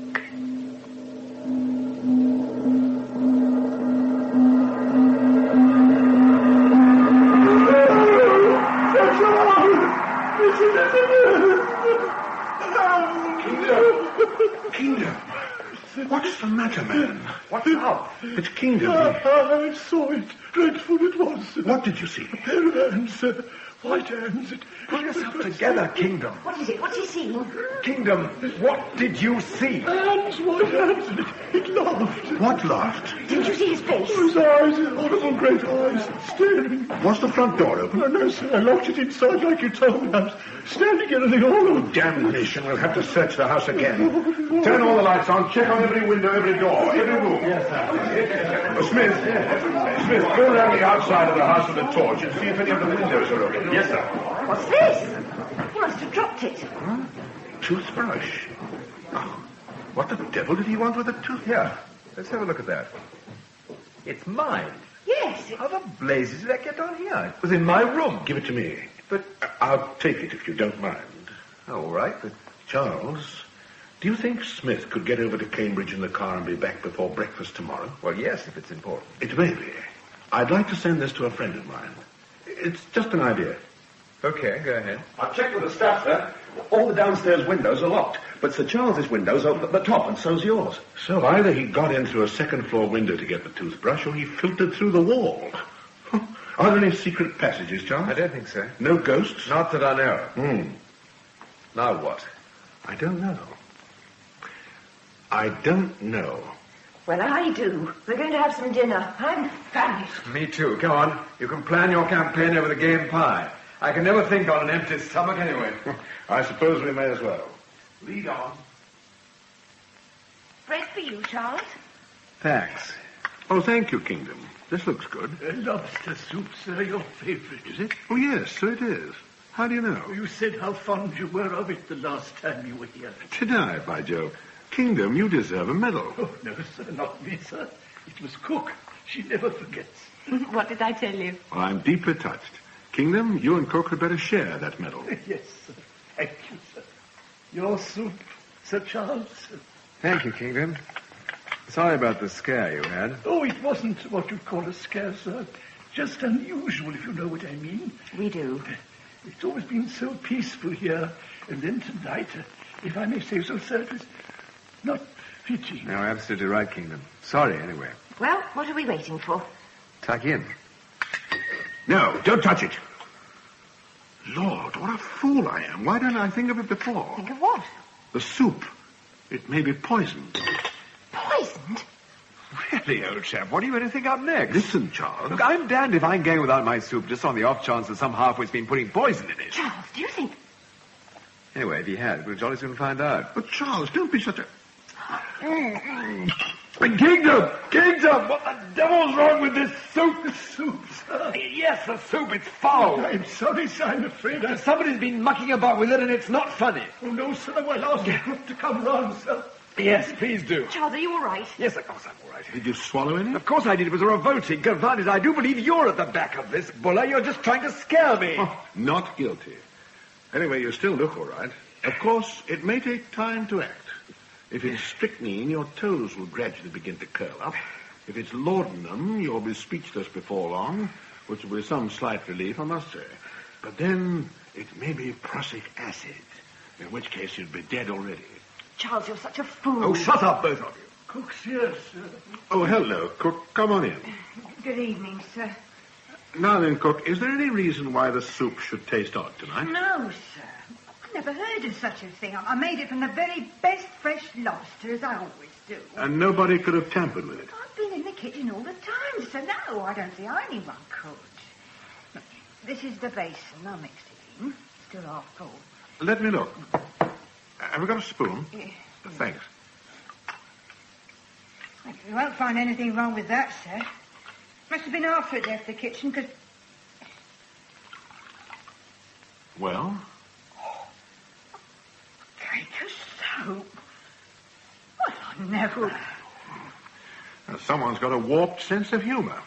Kingdom. What's the matter, man? What's up? It's Kingdom. I saw it. Dreadful it was. What did you see? A pair of hands, white hands. Pull yourself together, Kingdom. What is it? What's he seeing? Kingdom, what did you see? Hands, white hands, and it laughed. What laughed? Did you see his face? His eyes, horrible great eyes, staring. Was the front door open? No, sir, I locked it inside like you told me. I was standing in the hall. Damnation, we'll have to search the house again. Turn all the lights on. Check on every window, every door, every room. Yes, sir. Smith, go around the outside of the house with a torch and see if any of the windows are open. Yes, sir. What's this? He must have dropped it. Toothbrush. Oh, what the devil did he want with a tooth? Here, let's have a look at that. It's mine. Yes. How the blazes did that get on here? It was in my room. Give it to me. But, I'll take it if you don't mind. all right, but Charles, do you think Smith could get over to Cambridge in the car and be back before breakfast tomorrow? well, yes, if it's important. It may be. I'd like to send this to a friend of mine. It's just an idea. Okay, go ahead. I've checked with the staff, sir. All the downstairs windows are locked, but Sir Charles's window's open at the top, and so's yours. So either he got in through a second-floor window to get the toothbrush, or he filtered through the wall. Are there any secret passages, Charles? I don't think so. No ghosts? Not that I know. Now what? I don't know. I don't know. Well, I do. We're going to have some dinner. I'm famished. Me too. Come on. You can plan your campaign over the game pie. I can never think on an empty stomach anyway. I suppose we may as well. Lead on. Bread for you, Charles. Thanks. Oh, thank you, Kingdom. This looks good. Lobster soup, sir, your favourite. Is it? Oh, yes, so it is. How do you know? You said how fond you were of it the last time you were here. Did I, by Jove? Kingdom, you deserve a medal. Oh, no, sir, not me, sir. It was Cook. She never forgets. What did I tell you? Well, I'm deeply touched. Kingdom, you and Cook had better share that medal. Yes, sir. Thank you, sir. Your soup, Sir Charles. Thank you, Kingdom. Sorry about the scare you had. Oh, it wasn't what you'd call a scare, sir. Just unusual, if you know what I mean. We do. It's always been so peaceful here. And then tonight, if I may say so, sir, it was not fitting. No, absolutely right, Kingdom. Sorry, anyway. Well, what are we waiting for? Tuck in. No, don't touch it. Lord, what a fool I am. Why don't I think of it before? Think of what? The soup. It may be poisoned. Poisoned? Really, old chap, what are you going to think up next? Listen, Charles. Look, I'm damned if I'm going without my soup just on the off chance that some half-wit's been putting poison in it. Charles, do you think... Anyway, if he had, we'll jolly soon find out. But, Charles, don't be such a... Kingdom! Kingdom! What the devil's wrong with this soup? The soup, sir. Yes, the soup. It's foul. I'm sorry, sir. I'm afraid Somebody's been mucking about with it, and it's not funny. Oh, no, sir. Well, I'll have to come round, sir. Yes, please do. Charles, are you all right? Yes, of course I'm all right. Did you swallow any? Of course I did. It was a revolting, confounded. I do believe you're at the back of this, Buller. You're just trying to scare me. Oh, not guilty. Anyway, you still look all right. Of course, it may take time to act. If it's strychnine, your toes will gradually begin to curl up. If it's laudanum, you'll be speechless before long, which will be some slight relief, I must say. But then it may be prussic acid, in which case you'd be dead already. Charles, you're such a fool. Oh, shut up, both of you. Cook's here, sir. Oh, hello, Cook. Come on in. Good evening, sir. Now then, Cook, is there any reason why the soup should taste odd tonight? No, sir. I never heard of such a thing. I made it from the very best fresh lobster, as I always do. And nobody could have tampered with it? I've been in the kitchen all the time, so no, I don't see how anyone could. Look, this is the basin. I'll mix it in. Still half full. Let me look. Have you got a spoon? Yeah. Thanks. You won't find anything wrong with that, sir. Must have been after it left the kitchen, because... Well? Cake of soap? Well, I never... Someone's got a warped sense of humour.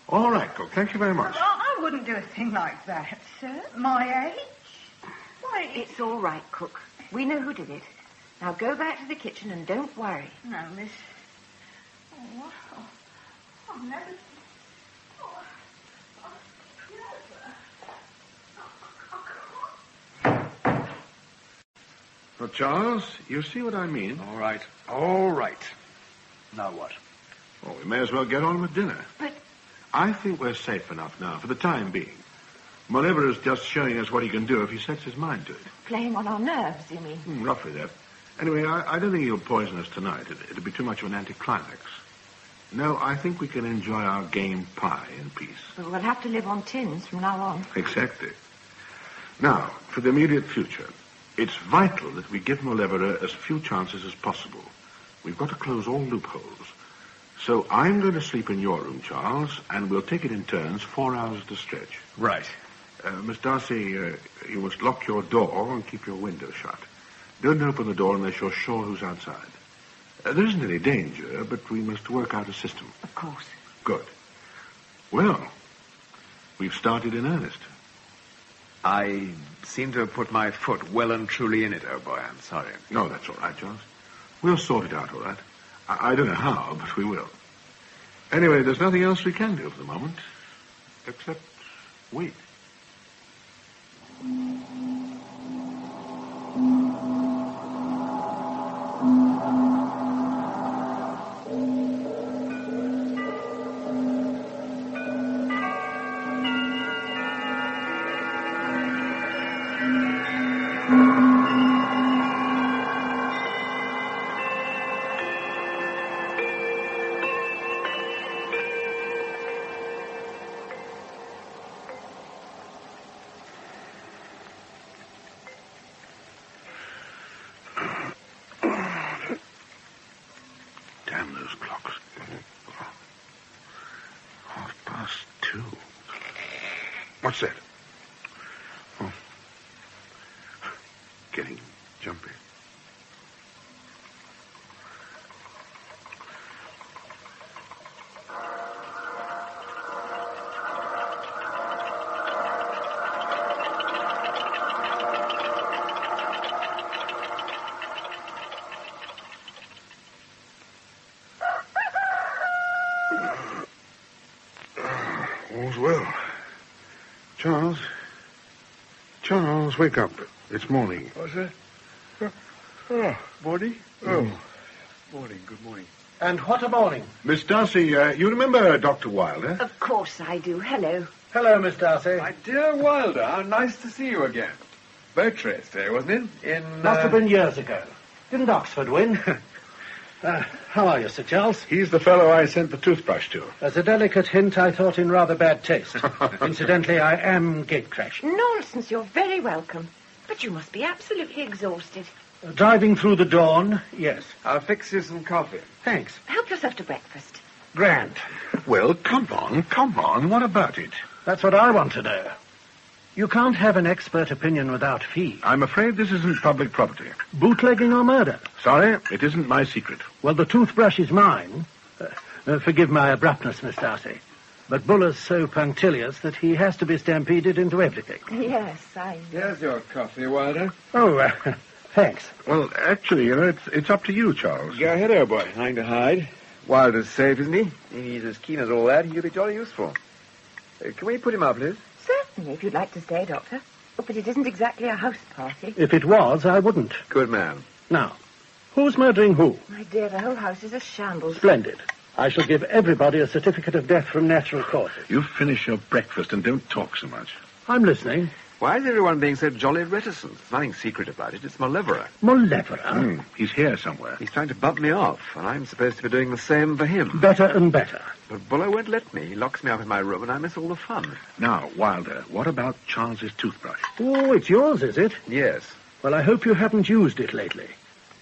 All right, cook. Thank you very much. I wouldn't do a thing like that, sir. My age. Why, It's all right, cook. We know who did it. Now go back to the kitchen and don't worry. No, miss. Oh, I'll never... Well, Charles, you see what I mean? All right. All right. Now what? Well, we may as well get on with dinner. But... I think we're safe enough now, for the time being. Moliver is just showing us what he can do if he sets his mind to it. Playing on our nerves, you mean? Roughly that. Anyway, I don't think he'll poison us tonight. It'd be too much of an anticlimax. No, I think we can enjoy our game pie in peace. But we'll have to live on tins from now on. Exactly. Now, for the immediate future, it's vital that we give Moliver as few chances as possible. We've got to close all loopholes. So I'm going to sleep in your room, Charles, and we'll take it in turns, 4 hours at a stretch. Right. Miss Darcy, you must lock your door and keep your window shut. Don't open the door unless you're sure who's outside. There isn't any danger, but we must work out a system. Of course. Good. Well, we've started in earnest. I seem to have put my foot well and truly in it, oh boy. I'm sorry. No, that's all right, Charles. We'll sort it out all right. I don't know how, but we will. Anyway, there's nothing else we can do for the moment, except wait. Damn those clocks. 2:30. What's that? Oh. Getting jumpy. All's well. Charles, wake up. It's morning. What's that? Oh, morning? Oh, morning, good morning. And what a morning. Miss Darcy, you remember Dr. Wilder? Of course I do. Hello. Hello, Miss Darcy. My dear Wilder, how nice to see you again. Boat race day, wasn't it? Must have been years ago. Didn't Oxford win? How are you, Sir Charles? He's the fellow I sent the toothbrush to. As a delicate hint, I thought in rather bad taste. Incidentally, I am gate-crashing. Nonsense, you're very welcome. But you must be absolutely exhausted. Driving through the dawn, yes. I'll fix you some coffee. Thanks. Help yourself to breakfast. Grand. Well, come on. What about it? That's what I want to know. You can't have an expert opinion without fee. I'm afraid this isn't public property. Bootlegging or murder? Sorry, it isn't my secret. Well, the toothbrush is mine. Forgive my abruptness, Miss Darcy. But Buller's so punctilious that he has to be stampeded into everything. Yes, Here's your coffee, Wilder. Oh, thanks. Well, actually, it's up to you, Charles. Go ahead, old boy. Nothing to hide. Wilder's safe, isn't he? If he's as keen as all that, he'll be jolly useful. Can we put him up, please? Certainly, if you'd like to stay, Doctor. Oh, but it isn't exactly a house party. If it was, I wouldn't. Good man. Now, who's murdering who? My dear, the whole house is a shambles. Splendid. I shall give everybody a certificate of death from natural causes. You finish your breakfast and don't talk so much. I'm listening. Why is everyone being so jolly reticent? There's nothing secret about it. It's Malevolent. Malevolent? He's here somewhere. He's trying to bump me off, and I'm supposed to be doing the same for him. Better and better. But Buller won't let me. He locks me up in my room, and I miss all the fun. Now, Wilder, what about Charles's toothbrush? Oh, it's yours, is it? Yes. Well, I hope you haven't used it lately.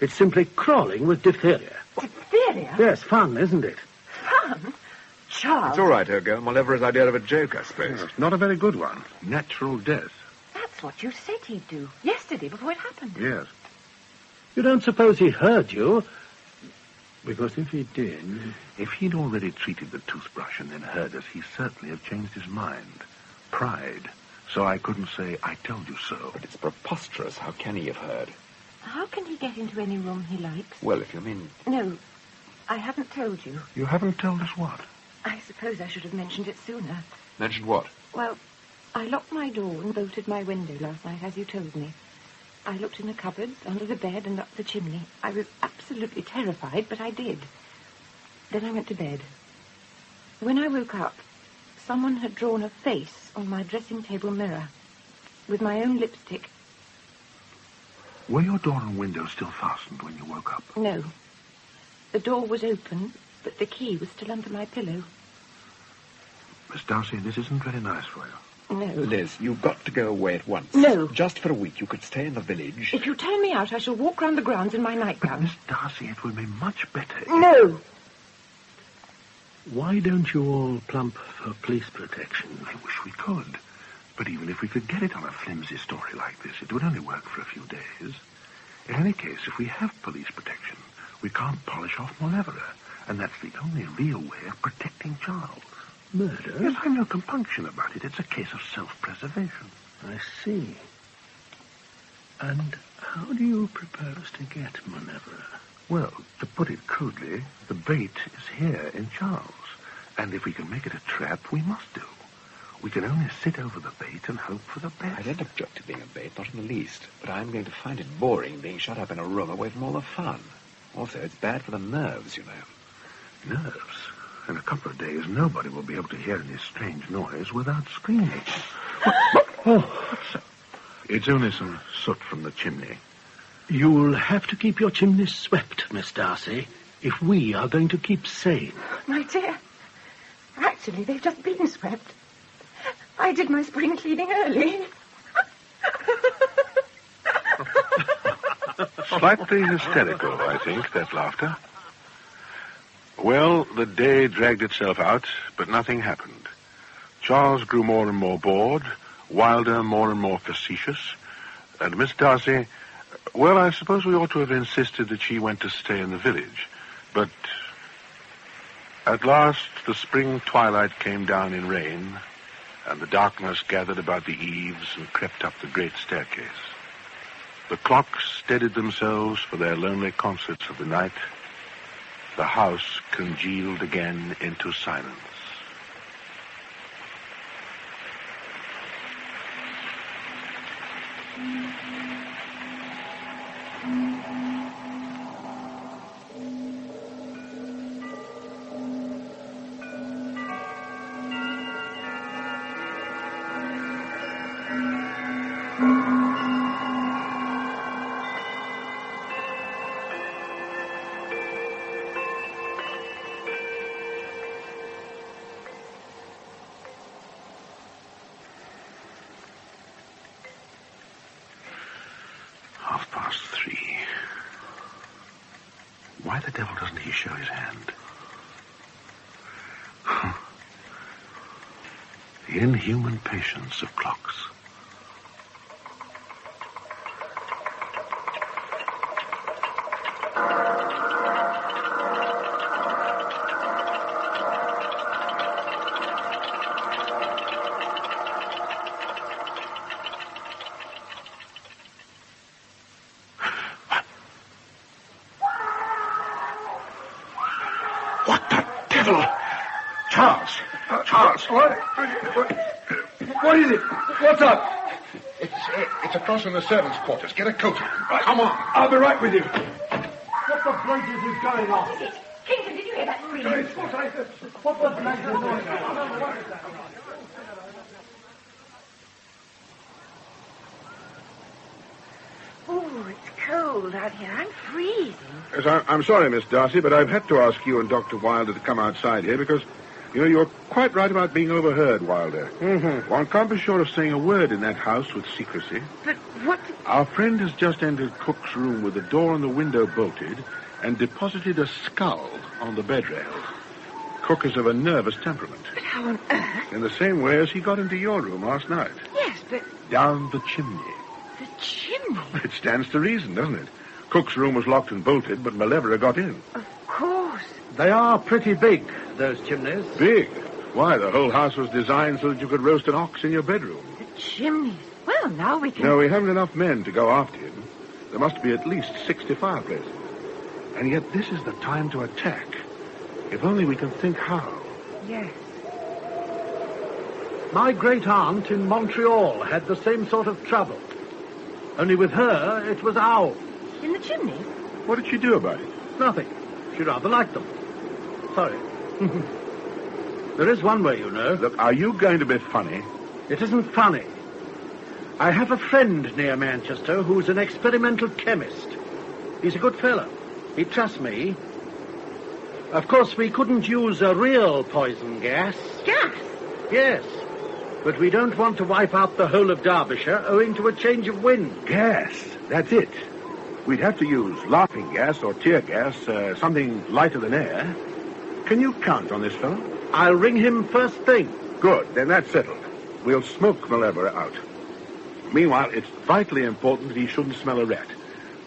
It's simply crawling with diphtheria. Diphtheria? Yes, fun, isn't it? Fun? Charles? It's all right, Ergo. Malevolent's idea of a joke, I suppose. Yes, not a very good one. Natural death. That's what you said he'd do yesterday before it happened. Yes. You don't suppose he heard you? Because if he did... If he'd already treated the toothbrush and then heard us, he certainly have changed his mind. Pride. So I couldn't say, I told you so. But it's preposterous. How can he have heard? How can he get into any room he likes? Well, if you mean... No, I haven't told you. You haven't told us what? I suppose I should have mentioned it sooner. Mentioned what? Well, I locked my door and bolted my window last night, as you told me. I looked in the cupboards, under the bed, and up the chimney. I was absolutely terrified, but I did. Then I went to bed. When I woke up, someone had drawn a face on my dressing table mirror with my own lipstick. Were your door and window still fastened when you woke up? No. The door was open, but the key was still under my pillow. Miss Darcy, this isn't very nice for you. No. Liz, you've got to go away at once. No. Just for a week. You could stay in the village. If you turn me out, I shall walk round the grounds in my nightgown. Miss Darcy, it would be much better if... No. Why don't you all plump for police protection? I wish we could. But even if we could get it on a flimsy story like this, it would only work for a few days. In any case, if we have police protection, we can't polish off Malevolent. And that's the only real way of protecting Charles. Murder? Yes, I've no compunction about it. It's a case of self-preservation. I see. And how do you propose to get Malevolent? Well, to put it crudely, the bait is here in Charles. And if we can make it a trap, we must do. We can only sit over the bait and hope for the best. I don't object to being a bait, not in the least. But I'm going to find it boring being shut up in a room away from all the fun. Also, it's bad for the nerves, you know. Nerves? In a couple of days, nobody will be able to hear any strange noise without screaming. What's that? It's only some soot from the chimney. You'll have to keep your chimney swept, Miss Darcy, if we are going to keep sane. My dear, actually, they've just been swept. I did my spring cleaning early. Slightly hysterical, I think, that laughter. Well, the day dragged itself out, but nothing happened. Charles grew more and more bored, Wilder more and more facetious, and Miss Darcy, well, I suppose we ought to have insisted that she went to stay in the village. But at last the spring twilight came down in rain, and the darkness gathered about the eaves and crept up the great staircase. The clocks steadied themselves for their lonely concerts of the night. The house congealed again into silence. Why the devil doesn't he show his hand? The inhuman patience of clocks. What is it? What's up? It's across from the servants' quarters. Get a coat. Come on. I'll be right with you. What the blazes is going on? Kingdom, did you hear that scream? What the blazes is going on? Oh, it's cold out here. I'm freezing. Yes, I'm sorry, Miss Darcy, but I've had to ask you and Dr. Wilder to come outside here because, you're quite right about being overheard, Wilder. Mm-hmm. One can't be sure of saying a word in that house with secrecy. But what... Our friend has just entered Cook's room with the door and the window bolted and deposited a skull on the bed rail. Cook is of a nervous temperament. But how on earth? In the same way as he got into your room last night. Yes, but... Down the chimney. The chimney? It stands to reason, doesn't it? Cook's room was locked and bolted, but Malevola got in. Of course. They are pretty big, those chimneys. Big? Why, the whole house was designed so that you could roast an ox in your bedroom. The chimneys. Well, now we can... No, we haven't enough men to go after him. There must be at least 60 fireplaces. And yet this is the time to attack. If only we can think how. Yes. My great-aunt in Montreal had the same sort of trouble. Only with her, it was owls. In the chimney? What did she do about it? Nothing. She rather liked them. Sorry. There is one way, Look, are you going to be funny? It isn't funny. I have a friend near Manchester who's an experimental chemist. He's a good fellow. He trusts me. Of course, we couldn't use a real poison gas. Gas? Yes. But we don't want to wipe out the whole of Derbyshire owing to a change of wind. Gas. That's it. We'd have to use laughing gas or tear gas, something lighter than air. Can you count on this fellow? I'll ring him first thing. Good. Then that's settled. We'll smoke Malevola out. Meanwhile, it's vitally important that he shouldn't smell a rat.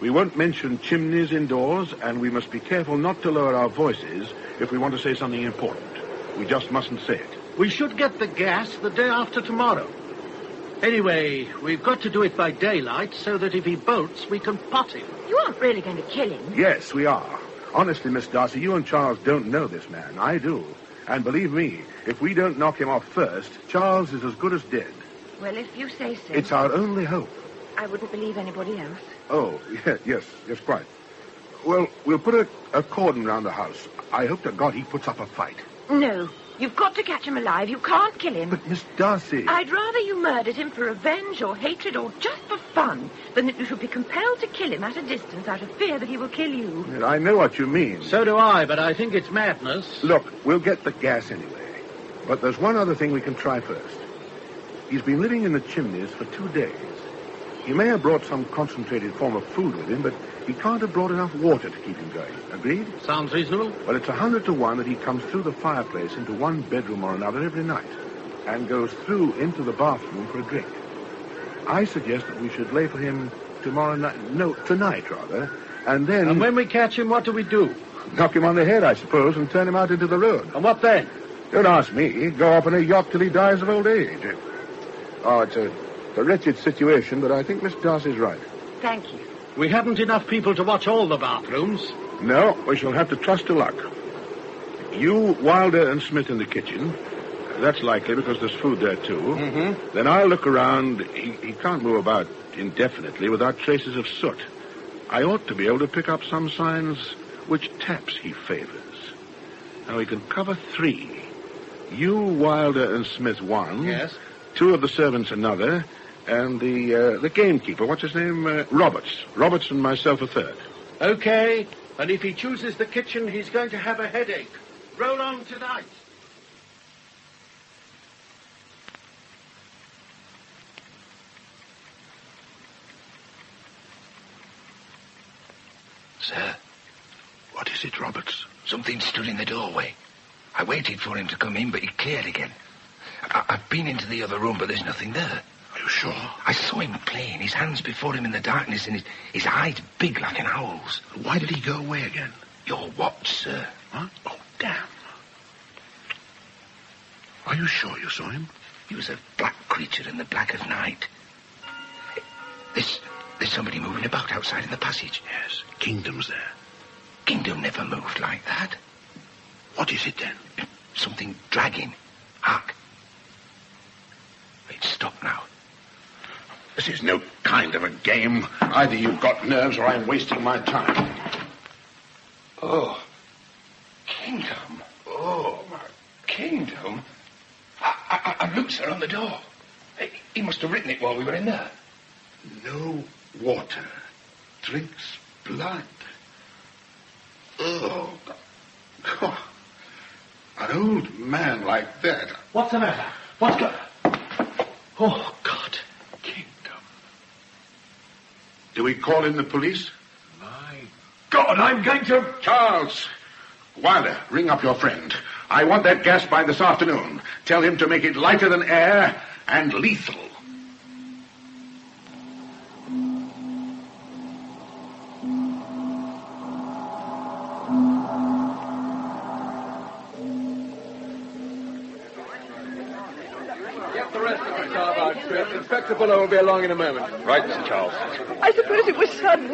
We won't mention chimneys indoors, and we must be careful not to lower our voices if we want to say something important. We just mustn't say it. We should get the gas the day after tomorrow. Anyway, we've got to do it by daylight so that if he bolts, we can pot him. You aren't really going to kill him. Yes, we are. Honestly, Miss Darcy, you and Charles don't know this man. I do. And believe me, if we don't knock him off first, Charles is as good as dead. Well, if you say so. It's our only hope. I wouldn't believe anybody else. Oh, yes, quite. Well, we'll put a cordon round the house. I hope to God he puts up a fight. No. You've got to catch him alive. You can't kill him. But, Miss Darcy... I'd rather you murdered him for revenge or hatred or just for fun than that you should be compelled to kill him at a distance out of fear that he will kill you. I know what you mean. So do I, but I think it's madness. Look, we'll get the gas anyway. But there's one other thing we can try first. He's been living in the chimneys for 2 days. He may have brought some concentrated form of food with him, but he can't have brought enough water to keep him going. Agreed? Sounds reasonable. Well, it's 100 to 1 that he comes through the fireplace into one bedroom or another every night and goes through into the bathroom for a drink. I suggest that we should lay for him tonight, rather, and then... And when we catch him, what do we do? Knock him on the head, I suppose, and turn him out into the road. And what then? Don't ask me. Go off in a yacht till he dies of old age. Oh, it's a wretched situation, but I think Miss Darcy's right. Thank you. We haven't enough people to watch all the bathrooms. No, we shall have to trust to luck. You, Wilder, and Smith in the kitchen. That's likely because there's food there, too. Mm-hmm. Then I'll look around. He can't move about indefinitely without traces of soot. I ought to be able to pick up some signs which taps he favors. Now, we can cover 3. You, Wilder, and Smith one. Yes. 2 of the servants another. And the gamekeeper, what's his name? Roberts. Roberts and myself a third. Okay. And if he chooses the kitchen, he's going to have a headache. Roll on tonight. Sir? What is it, Roberts? Something stood in the doorway. I waited for him to come in, but he cleared again. I've been into the other room, but there's nothing there. Are you sure? I saw him playing, his hands before him in the darkness, and his eyes big like an owl's. Why did he go away again? Your watch, sir. Huh? Oh, damn. Are you sure you saw him? He was a black creature in the black of night. There's somebody moving about outside in the passage. Yes, Kingdom's there. Kingdom never moved like that. What is it, then? Something dragging. Hark. It's stopped now. This is no kind of a game. Either you've got nerves or I'm wasting my time. Oh. Kingdom. Oh, my Kingdom. I looked, sir, on the door. He must have written it while we were in there. No water drinks blood. Oh, God. An old man like that. What's the matter? What's going... Oh, God. Do we call in the police? My God, I'm going to... Charles! Wilder, ring up your friend. I want that gas by this afternoon. Tell him to make it lighter than air and lethal. Get the rest of the starboard trip. Inspector Buller will be along in a moment. Right, Mr. Charles. I suppose it was sudden.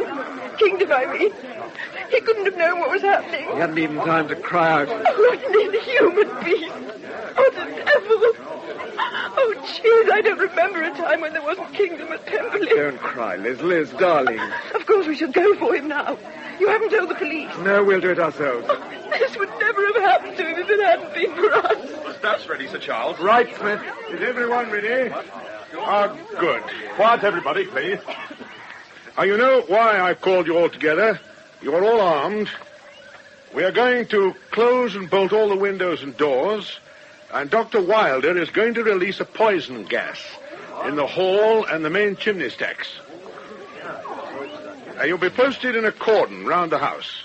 Kingdom, I mean. He couldn't have known what was happening. He hadn't even time to cry out. Oh, what an inhuman beast. What a devil. Oh, jeez, I don't remember a time when there wasn't kingdom at Pemberley. Don't cry, Liz. Liz, darling. Of course we shall go for him now. You haven't told the police. No, we'll do it ourselves. This would never have happened to him if it hadn't been for us. The staff's ready, Sir Charles. Right, Smith. Is everyone ready? Good. Quiet, everybody, please. You know why I've called you all together? You're all armed. We are going to close and bolt all the windows and doors, and Dr. Wilder is going to release a poison gas in the hall and the main chimney stacks. You'll be posted in a cordon round the house.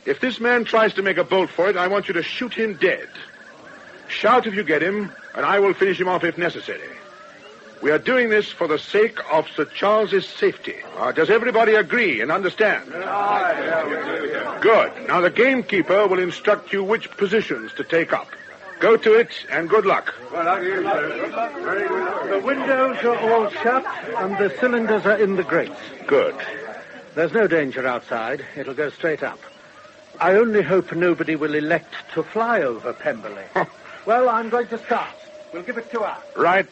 If this man tries to make a bolt for it, I want you to shoot him dead. Shout if you get him, and I will finish him off if necessary. We are doing this for the sake of Sir Charles's safety. Does everybody agree and understand? Good. Now the gamekeeper will instruct you which positions to take up. Go to it, and good luck. The windows are all shut, and the cylinders are in the grates. Good. There's no danger outside. It'll go straight up. I only hope nobody will elect to fly over Pemberley. Well, I'm going to start. We'll give it 2 hours. Right.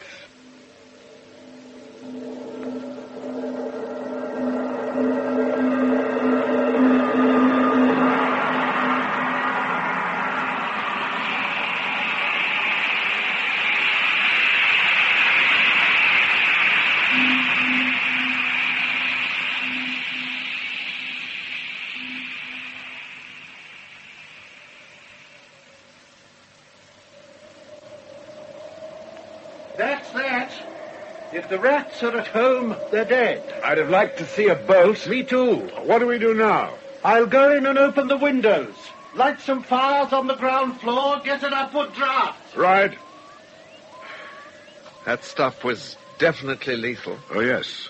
That's that. If the rats are at home, they're dead. I'd have liked to see a boat. Me too. What do we do now? I'll go in and open the windows. Light some fires on the ground floor. Get an upward draft. Right. That stuff was definitely lethal. Oh, yes.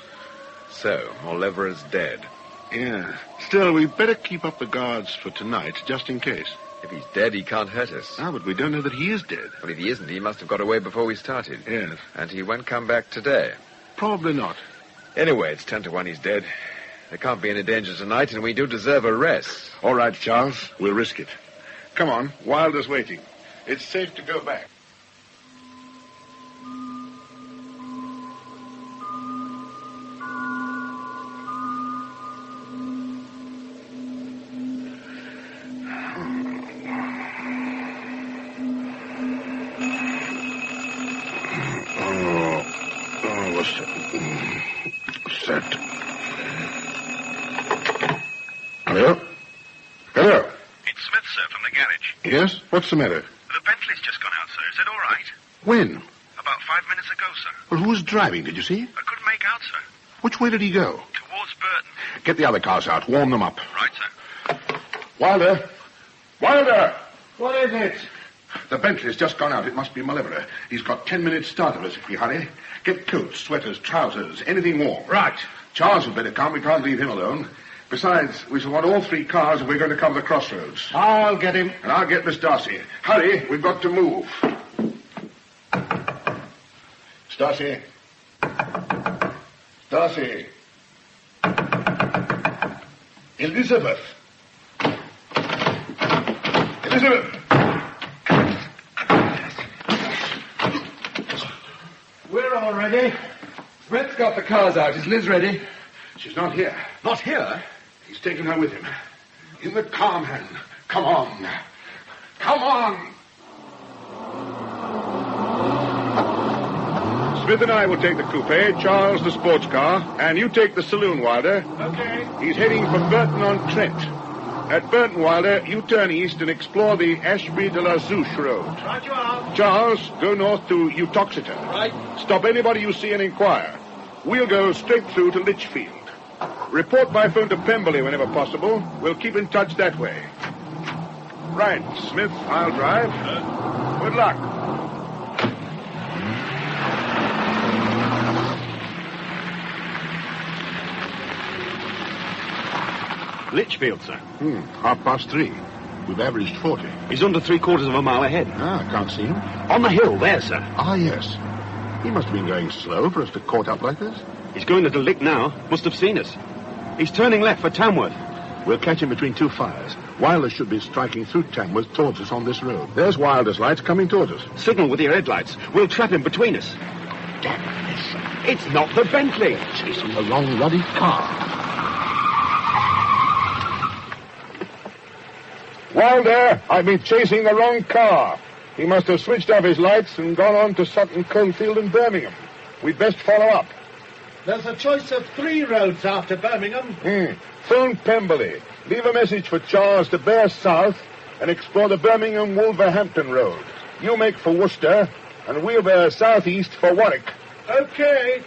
So, Oliver is dead. Yeah. Still, we'd better keep up the guards for tonight, just in case. If he's dead, he can't hurt us. Ah, but we don't know that he is dead. Well, if he isn't, he must have got away before we started. Yes. And he won't come back today. Probably not. Anyway, it's 10 to 1 he's dead. There can't be any danger tonight, and we do deserve a rest. All right, Charles. We'll risk it. Come on. Wilder's waiting. It's safe to go back. Hello? Hello? It's Smith, sir, from the garage. Yes? What's the matter? The Bentley's just gone out, sir. Is it all right? When? About 5 minutes ago, sir. Well, who was driving, did you see? I couldn't make out, sir. Which way did he go? Towards Burton. Get the other cars out. Warm them up. Right, sir. Wilder! Wilder! What is it? The Bentley's just gone out. It must be Malibury. He's got 10 minutes start of us if we hurry. Get coats, sweaters, trousers, anything warm. Right. Charles had better come. We can't leave him alone. Besides, we shall want all 3 cars if we're going to cover the crossroads. I'll get him. And I'll get Miss Darcy. Hurry, we've got to move. Miss Darcy. Darcy. Elizabeth. Elizabeth. We're all ready. Smith's got the cars out. Is Liz ready? She's not here. Not here? He's taken her with him. In the car, man. Come on. Come on. Smith and I will take the coupe, Charles the sports car, and you take the saloon, Wilder. Okay. He's heading for Burton-on-Trent. At Burton, Wilder, you turn east and explore the Ashby de la Zouche road. Right you are. Charles, go north to Uttoxeter. Right. Stop anybody you see and inquire. We'll go straight through to Lichfield. Report by phone to Pemberley whenever possible. We'll keep in touch that way. Right, Smith, I'll drive. Good luck. Lichfield, sir. 3:30. We've averaged 40. He's under 3/4 of a mile ahead. Can't see him. On the hill, there, sir. Yes. He must have been going slow for us to caught up like this. He's going at a lick now. Must have seen us. He's turning left for Tamworth. We'll catch him between two fires. Wilder should be striking through Tamworth towards us on this road. There's Wilder's lights coming towards us. Signal with your headlights. We'll trap him between us. Damn this. It's not the Bentley. Chasing the wrong ruddy car. Wilder, I've been chasing the wrong car. He must have switched off his lights and gone on to Sutton Coldfield and Birmingham. We'd best follow up. There's a choice of 3 roads after Birmingham. Phone Pemberley. Leave a message for Charles to bear south and explore the Birmingham-Wolverhampton road. You make for Worcester, and we'll bear southeast for Warwick. Okay.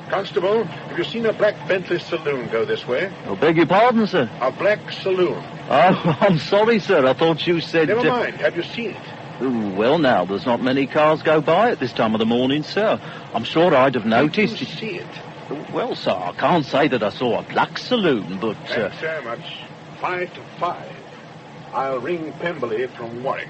Constable, have you seen a black Bentley saloon go this way? I beg your pardon, sir? A black saloon. Oh, I'm sorry, sir. I thought you said... Never mind. Have you seen it? Well, now, there's not many cars go by at this time of the morning, sir. I'm sure I'd have noticed... Did you see it? Well, sir, I can't say that I saw a black saloon, but... Thanks very much. 5 to 5. I'll ring Pemberley from Warwick.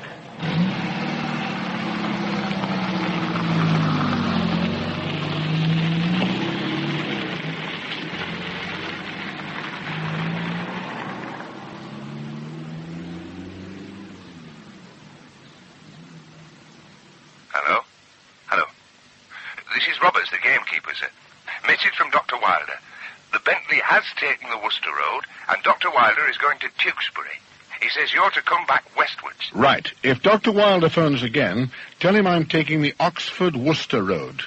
Roberts, the gamekeeper, sir. Message from Dr. Wilder. The Bentley has taken the Worcester Road, and Dr. Wilder is going to Tewkesbury. He says you're to come back westwards. Right. If Dr. Wilder phones again, tell him I'm taking the Oxford-Worcester Road.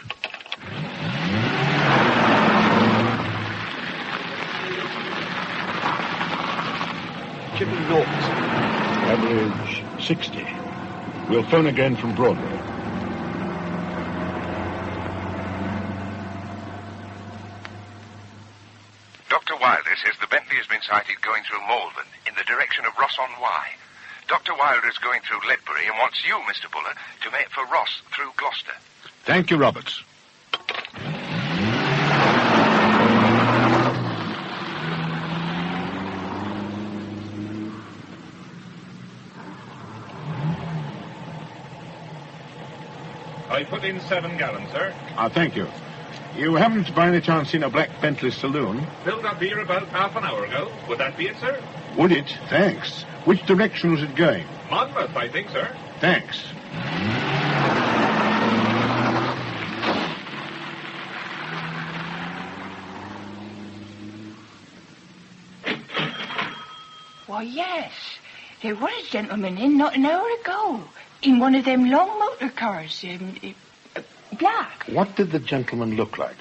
Chipping north. Average 60. We'll phone again from Broadway. Dr. Wilder says the Bentley has been sighted going through Malvern in the direction of Ross-on-Wye. Dr. Wilder is going through Ledbury and wants you, Mr. Buller, to make for Ross through Gloucester. Thank you, Roberts. I put in 7 gallons, sir. Thank you. You haven't by any chance seen a black Bentley saloon? Filled up here about half an hour ago. Would that be it, sir? Would it? Thanks. Which direction was it going? Monmouth, I think, sir. Thanks. Why, yes. There was a gentleman in not an hour ago. In one of them long motor cars. Black. What did the gentleman look like?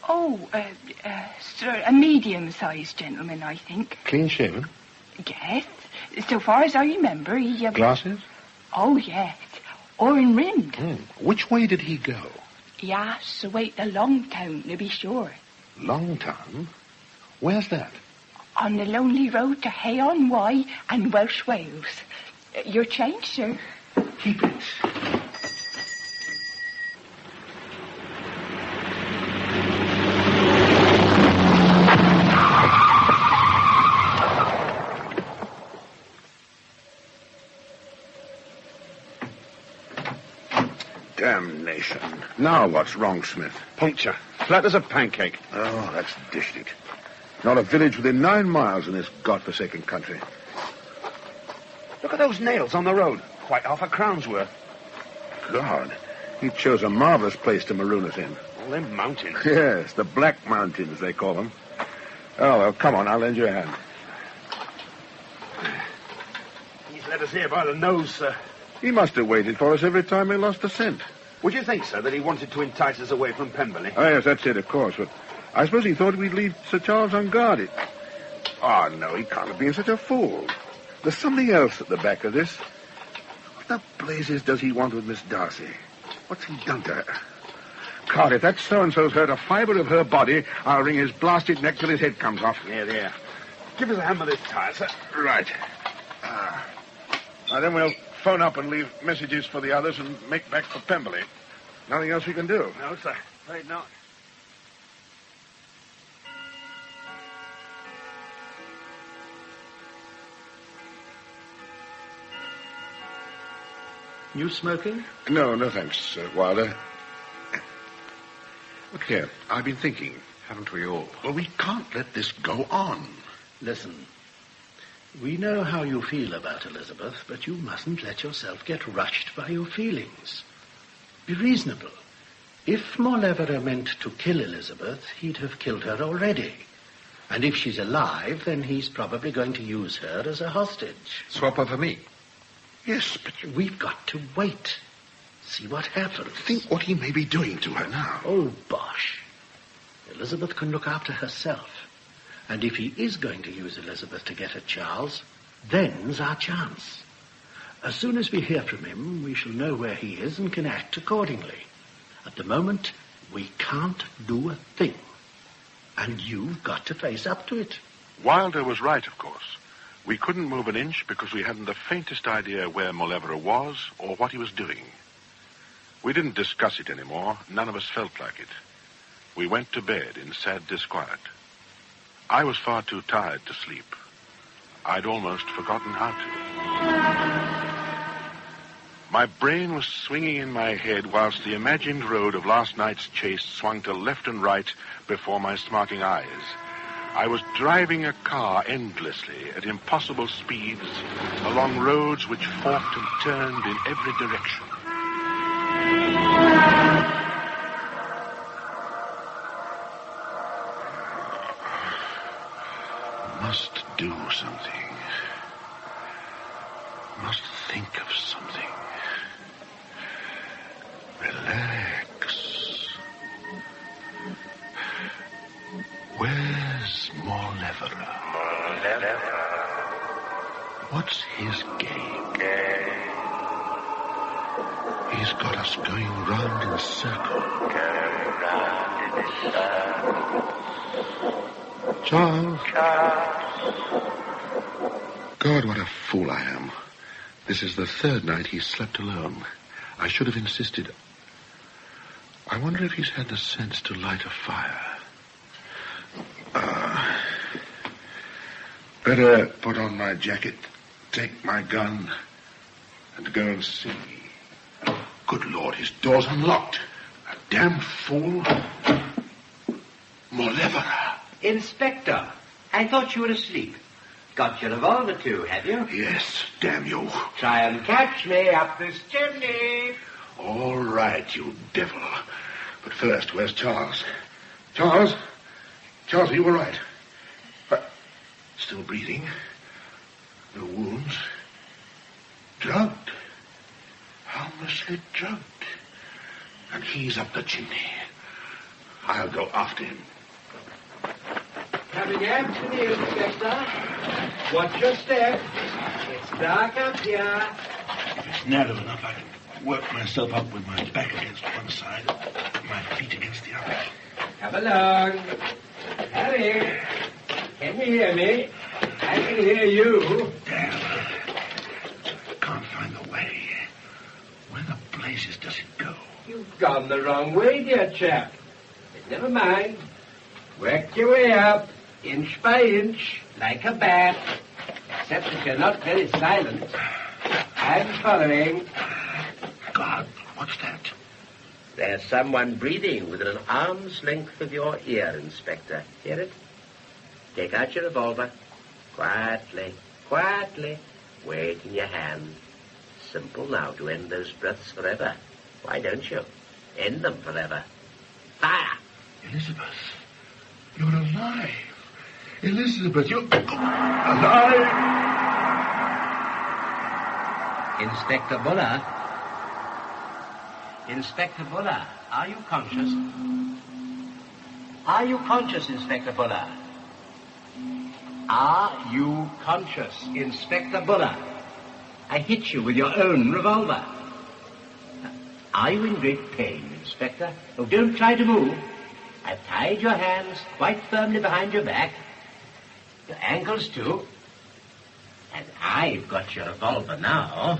Oh, a medium-sized gentleman, I think. Clean-shaven? Yes. So far as I remember, he... Glasses? Oh, yes. Orange-rimmed. Which way did he go? He asked to wait a long town, to be sure. Long town? Where's that? On the lonely road to Hay-on-Wye and Welsh Wales. Your change, sir. Keep it. Damnation. Now what's wrong, Smith? Puncture. Flat as a pancake. Oh, that's dished it. Not a village within 9 miles in this godforsaken country. Look at those nails on the road. Quite half a crown's worth. God, he chose a marvelous place to maroon us in. All them mountains. Yes, the Black Mountains, they call them. Oh, well, come on, I'll lend you a hand. He's led us here by the nose, sir. He must have waited for us every time we lost the scent. Would you think, sir, that he wanted to entice us away from Pemberley? Oh, yes, that's it, of course. But I suppose he thought we'd leave Sir Charles unguarded. Oh, no, he can't have been such a fool. There's something else at the back of this. What the blazes does he want with Miss Darcy? What's he done to her? God, if that so-and-so's hurt a fibre of her body, I'll wring his blasted neck till his head comes off. There. Give us a hand with this tire, sir. Right. Now, then we'll phone up and leave messages for the others and make back for Pemberley. Nothing else we can do. No, sir. Afraid not. You smoking? No, thanks, Wilder. Look here, I've been thinking. Haven't we all? Well, we can't let this go on. Listen, we know how you feel about Elizabeth, but you mustn't let yourself get rushed by your feelings. Be reasonable. If Mauleverer meant to kill Elizabeth, he'd have killed her already. And if she's alive, then he's probably going to use her as a hostage. Swap her for me. Yes, but we've got to wait. See what happens. Think what he may be doing to her now. Oh, bosh. Elizabeth can look after herself. And if he is going to use Elizabeth to get at Charles, then's our chance. As soon as we hear from him, we shall know where he is and can act accordingly. At the moment, we can't do a thing. And you've got to face up to it. Wilder was right, of course. We couldn't move an inch because we hadn't the faintest idea where Mauleverer was or what he was doing. We didn't discuss it anymore. None of us felt like it. We went to bed in sad disquiet. I was far too tired to sleep. I'd almost forgotten how to. My brain was swinging in my head whilst the imagined road of last night's chase swung to left and right before my smarting eyes. I was driving a car endlessly at impossible speeds along roads which forked and turned in every direction. Must do something. Must think of something. Relax. Where's Mauleverer? What's his game? He's got us going round in a circle. Charles. God, what a fool I am. This is the third night he's slept alone. I should have insisted. I wonder if he's had the sense to light a fire. Better put on my jacket, take my gun, and go and see. Good Lord, his door's unlocked. A damn fool. Mauleverer. Inspector, I thought you were asleep. Got your revolver too, have you? Yes, damn you. Try and catch me up this chimney. All right, you devil. But first, where's Charles? Charles? Charles, are you all right? Still breathing. No wounds. Drugged. Harmlessly drugged. And he's up the chimney. I'll go after him. Coming after me, Inspector. Watch your step. It's dark up here. If it's narrow enough, I can work myself up with my back against one side, my feet against the other. Come along. Harry, can you hear me? I can hear you. Damn. I can't find the way. Where the blazes does it go? You've gone the wrong way, dear chap. But never mind. Work your way up, inch by inch, like a bat. Except that you're not very silent. I'm following. God, what's that? There's someone breathing within an arm's length of your ear, Inspector. Hear it? Take out your revolver. Quietly, quietly. Weight in your hand. Simple now to end those breaths forever. Why don't you? End them forever. Fire! Elizabeth, you're alive. Elizabeth, you're alive. Inspector Buller? Inspector Buller, are you conscious? Are you conscious, Inspector Buller? Are you conscious, Inspector Buller? I hit you with your own revolver. Are you in great pain, Inspector? Oh, don't try to move. I've tied your hands quite firmly behind your back. Your ankles, too. And I've got your revolver now.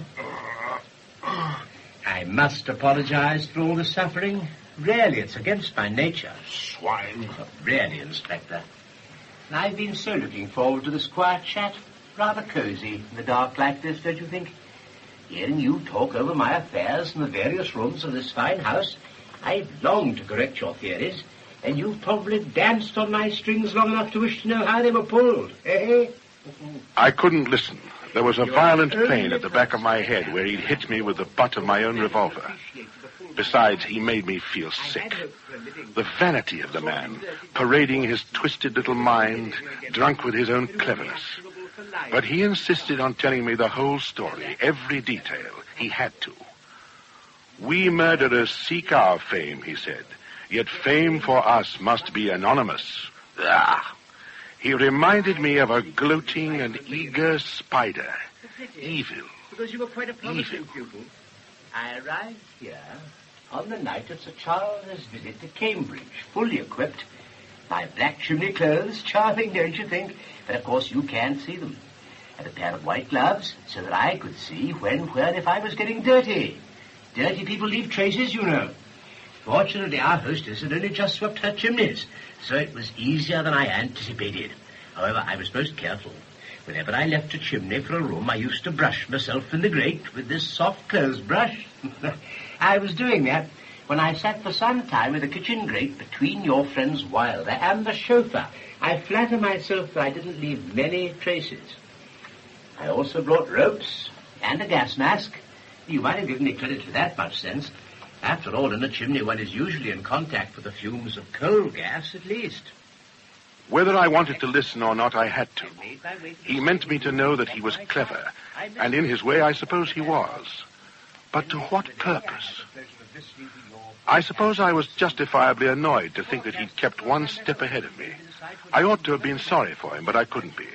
I must apologize for all the suffering. Really, it's against my nature. Swine. Really, Inspector. And I've been so looking forward to this quiet chat. Rather cozy in the dark like this, don't you think? Hearing you talk over my affairs in the various rooms of this fine house, I've longed to correct your theories, and you've probably danced on my strings long enough to wish to know how they were pulled, eh? I couldn't listen. There was a violent pain at the back of my head where he'd hit me with the butt of my own revolver. Besides, he made me feel sick. The vanity of the man, parading his twisted little mind, drunk with his own cleverness. But he insisted on telling me the whole story, every detail. He had to. We murderers seek our fame, he said, yet fame for us must be anonymous. Ah! He reminded me of a gloating and eager spider. Evil. Because you were quite a promising pupil. I arrived here on the night of Sir Charles's visit to Cambridge, fully equipped. My black chimney clothes, charming, don't you think? But of course you can't see them. And a pair of white gloves, so that I could see when, where, and if I was getting dirty. Dirty people leave traces, you know. Fortunately, our hostess had only just swept her chimneys, so it was easier than I anticipated. However, I was most careful. Whenever I left a chimney for a room, I used to brush myself in the grate with this soft clothes brush. I was doing that when I sat for some time with the kitchen grate between your friends Wilder and the chauffeur. I flatter myself that I didn't leave many traces. I also brought ropes and a gas mask. You might have given me credit for that much sense. After all, in a chimney, one is usually in contact with the fumes of coal gas, at least. Whether I wanted to listen or not, I had to. He meant me to know that he was clever, and in his way, I suppose he was. But to what purpose? I suppose I was justifiably annoyed to think that he'd kept one step ahead of me. I ought to have been sorry for him, but I couldn't be.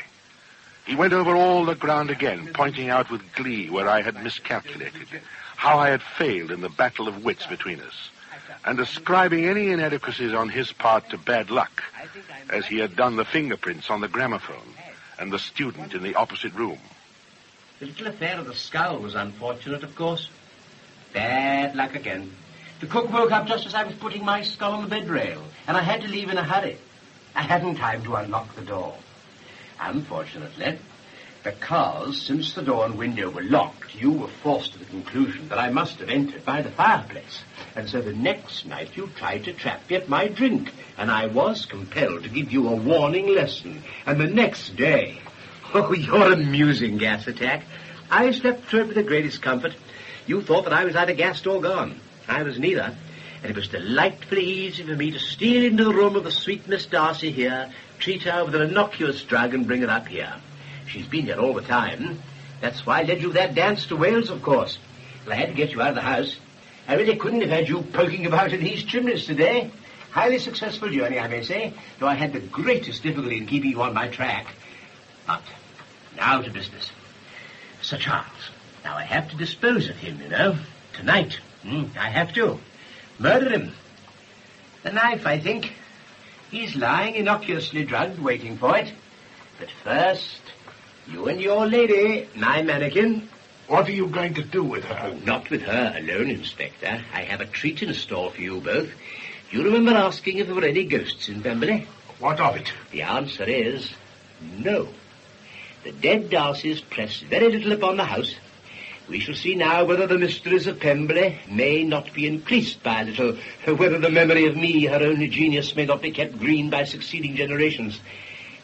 He went over all the ground again, pointing out with glee where I had miscalculated, how I had failed in the battle of wits between us, and ascribing any inadequacies on his part to bad luck, as he had done the fingerprints on the gramophone and the student in the opposite room. The little affair of the skull was unfortunate, of course. Bad luck again. The cook woke up just as I was putting my skull on the bed rail, and I had to leave in a hurry. I hadn't time to unlock the door. Unfortunately, because since the door and window were locked, you were forced to the conclusion that I must have entered by the fireplace. And so the next night you tried to trap me at my drink, and I was compelled to give you a warning lesson. And the next day, oh, your amusing gas attack. I slept through it with the greatest comfort. You thought that I was either gassed or gone. I was neither. And it was delightfully easy for me to steal into the room of the sweet Miss Darcy here, treat her with an innocuous drug, and bring her up here. She's been here all the time. That's why I led you that dance to Wales, of course. But I had to get you out of the house. I really couldn't have had you poking about in these chimneys today. Highly successful journey, I may say, though I had the greatest difficulty in keeping you on my track. But now to business. Sir Charles. Now I have to dispose of him, you know. Tonight. I have to. Murder him. The knife, I think. He's lying innocuously drugged, waiting for it. But first, you and your lady, my mannequin. What are you going to do with her? Oh, not with her alone, Inspector. I have a treat in store for you both. You remember asking if there were any ghosts in Pemberley? What of it? The answer is no. The dead Darcys press very little upon the house. We shall see now whether the mysteries of Pemberley may not be increased by a little, whether the memory of me, her only genius, may not be kept green by succeeding generations.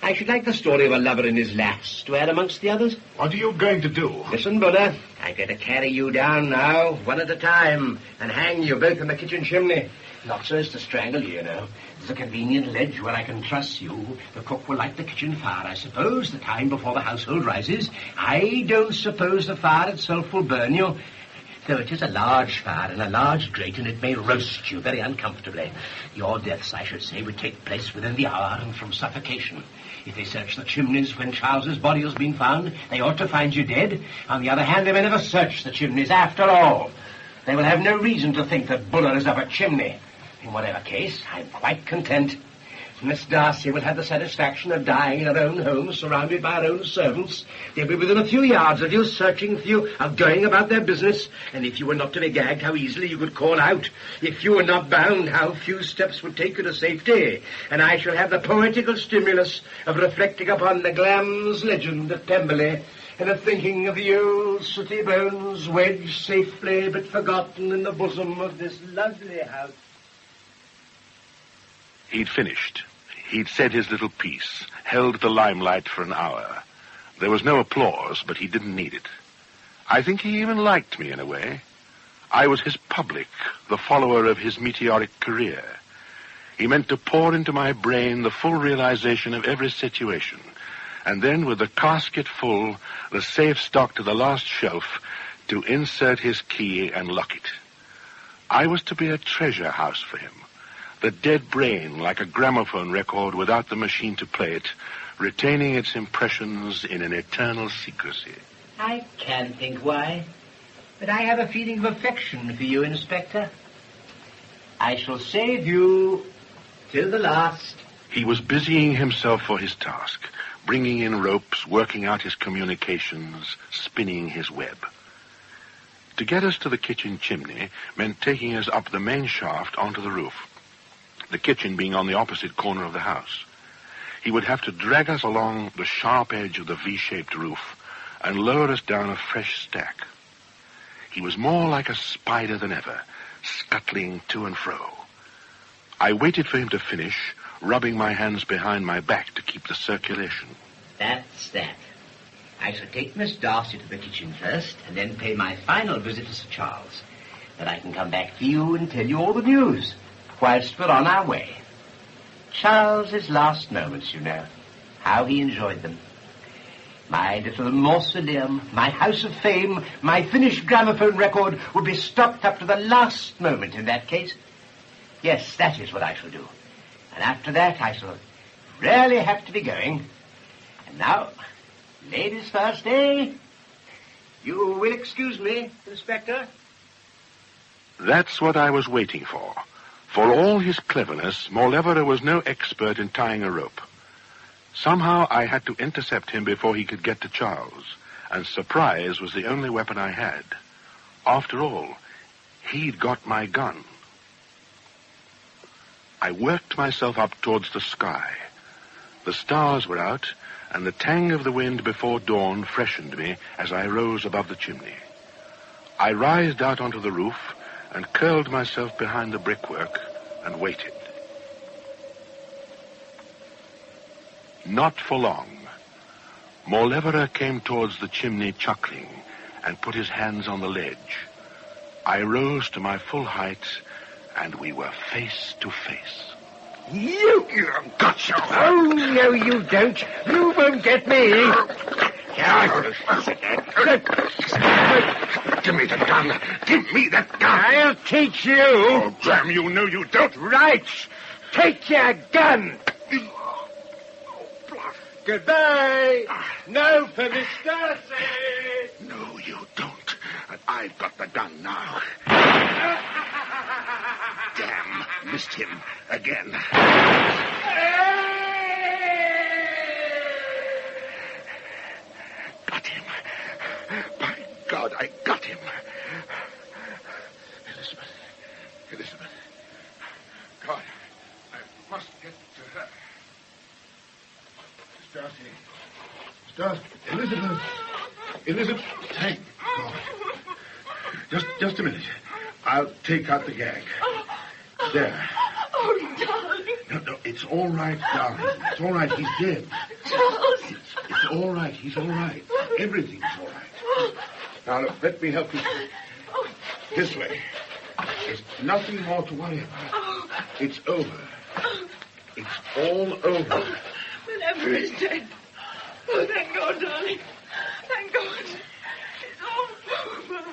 I should like the story of a lover and his lass to add amongst the others. What are you going to do? Listen, Buddha, I'm going to carry you down now, one at a time, and hang you both in the kitchen chimney. Not so as to strangle you, you know. There's a convenient ledge where I can truss you. The cook will light the kitchen fire, I suppose, the time before the household rises. I don't suppose the fire itself will burn you. Though it is a large fire and a large grate, and it may roast you very uncomfortably. Your deaths, I should say, would take place within the hour and from suffocation. If they search the chimneys when Charles's body has been found, they ought to find you dead. On the other hand, they may never search the chimneys after all. They will have no reason to think that Buller is up a chimney. In whatever case, I'm quite content. Miss Darcy will have the satisfaction of dying in her own home, surrounded by her own servants. They'll be within a few yards of you, searching for you, or going about their business. And if you were not to be gagged, how easily you could call out. If you were not bound, how few steps would take you to safety. And I shall have the poetical stimulus of reflecting upon the Glam's legend at Pemberley, and of thinking of the old sooty bones wedged safely but forgotten in the bosom of this lovely house. He'd finished. He'd said his little piece, held the limelight for an hour. There was no applause, but he didn't need it. I think he even liked me in a way. I was his public, the follower of his meteoric career. He meant to pour into my brain the full realization of every situation, and then, with the casket full, the safe stocked to the last shelf, to insert his key and lock it. I was to be a treasure house for him. The dead brain, like a gramophone record without the machine to play it, retaining its impressions in an eternal secrecy. I can't think why, but I have a feeling of affection for you, Inspector. I shall save you till the last. He was busying himself for his task, bringing in ropes, working out his communications, spinning his web. To get us to the kitchen chimney meant taking us up the main shaft onto the roof, the kitchen being on the opposite corner of the house. He would have to drag us along the sharp edge of the V-shaped roof and lower us down a fresh stack. He was more like a spider than ever, scuttling to and fro. I waited for him to finish, rubbing my hands behind my back to keep the circulation. That's that. I shall take Miss Darcy to the kitchen first, and then pay my final visit to Sir Charles. Then I can come back to you and tell you all the news, whilst we're on our way. Charles's last moments, you know. How he enjoyed them. My little mausoleum, my house of fame, my finished gramophone record would be stocked up to the last moment in that case. Yes, that is what I shall do. And after that, I shall really have to be going. And now, ladies first, eh? You will excuse me, Inspector? That's what I was waiting for. For all his cleverness, Morlevera was no expert in tying a rope. Somehow I had to intercept him before he could get to Charles, and surprise was the only weapon I had. After all, he'd got my gun. I worked myself up towards the sky. The stars were out, and the tang of the wind before dawn freshened me as I rose above the chimney. I writhed out onto the roof and curled myself behind the brickwork and waited. Not for long. Morlevera came towards the chimney chuckling and put his hands on the ledge. I rose to my full height, and we were face to face. You gotcha! Oh, no, you don't. You won't get me. Give me the gun. Give me the gun. I'll teach you. Oh, damn you, no, you don't. Right. Take your gun. Goodbye. No for Miss Darcy. No, you don't. And I've got the gun now. Damn, missed him again. Got him. By God, I got him. Elizabeth. God, I must get to her. Miss Darcy. Elizabeth. Thank God. Just a minute. I'll take out the gag. There. Oh, darling. No, it's all right, darling. It's all right. He's dead. Charles. It's all right. He's all right. Everything's all right. Now, look, let me help you. This way. There's nothing more to worry about. It's over. It's all over. But Everett's dead. Oh, thank God, darling. Thank God. It's all over.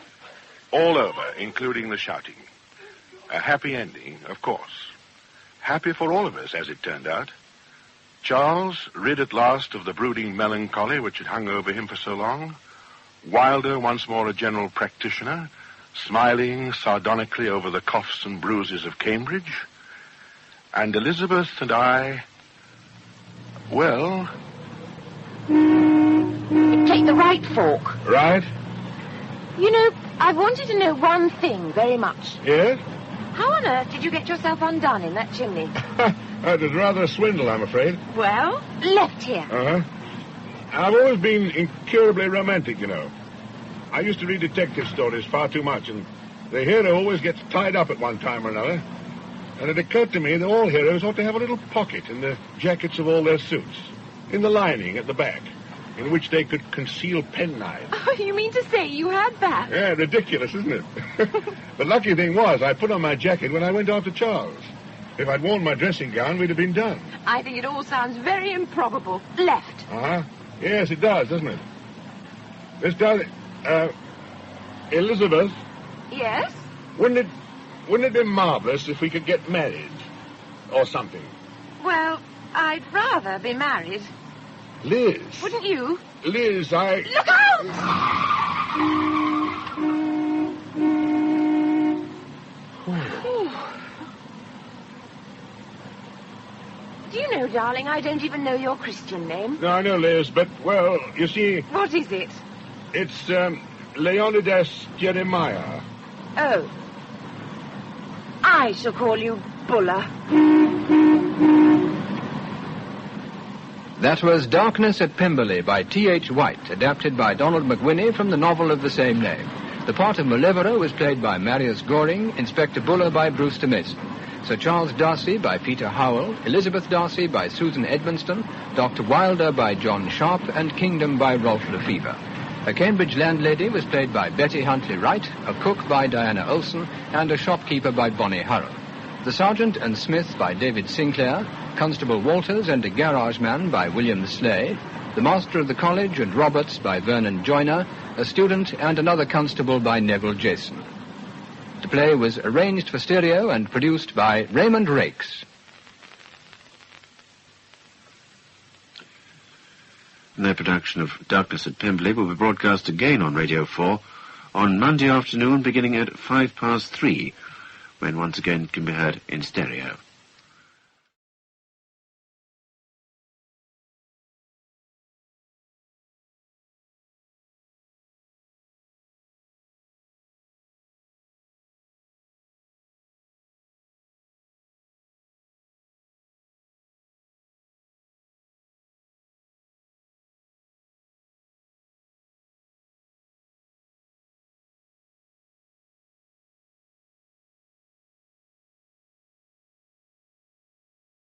All over, including the shouting. A happy ending, of course. Happy for all of us, as it turned out. Charles, rid at last of the brooding melancholy which had hung over him for so long. Wilder, once more a general practitioner, smiling sardonically over the coughs and bruises of Cambridge. And Elizabeth and I, well... Take the right fork. Right? You know, I've wanted to know one thing very much. Yes? How on earth did you get yourself undone in that chimney? That was rather a swindle, I'm afraid. Well, left here. Uh-huh. I've always been incurably romantic, you know. I used to read detective stories far too much, and the hero always gets tied up at one time or another. And it occurred to me that all heroes ought to have a little pocket in the jackets of all their suits, in the lining at the back, in which they could conceal penknives. Oh, you mean to say you had that? Yeah, ridiculous, isn't it? The lucky thing was I put on my jacket when I went after Charles. If I'd worn my dressing gown, we'd have been done. I think it all sounds very improbable. Left. Uh-huh. Yes, it does, doesn't it? This does... Elizabeth? Yes? Wouldn't it be marvelous if we could get married? Or something? Well, I'd rather be married. Liz. Wouldn't you? Liz, I... Look out! Do you know, darling, I don't even know your Christian name. No, I know, Liz, but, well, you see... What is it? It's, Leonidas Jeremiah. Oh. I shall call you Buller. That was Darkness at Pemberley by T.H. White, adapted by Donald McWhinney from the novel of the same name. The part of Malevero was played by Marius Goring, Inspector Buller by Brewster Mason, Sir Charles Darcy by Peter Howell, Elizabeth Darcy by Susan Edmonston, Dr. Wilder by John Sharp, and Kingdom by Rolf Lefevre. A Cambridge landlady was played by Betty Huntley Wright, a cook by Diana Olsen, and a shopkeeper by Bonnie Harrell. The Sergeant and Smith by David Sinclair, Constable Walters and a garage man by William Slay, the Master of the College and Roberts by Vernon Joyner, a student and another constable by Neville Jason. The play was arranged for stereo and produced by Raymond Rakes. Their production of Darkness at Pemberley will be broadcast again on Radio 4 on Monday afternoon beginning at 3:05, when once again it can be heard in stereo.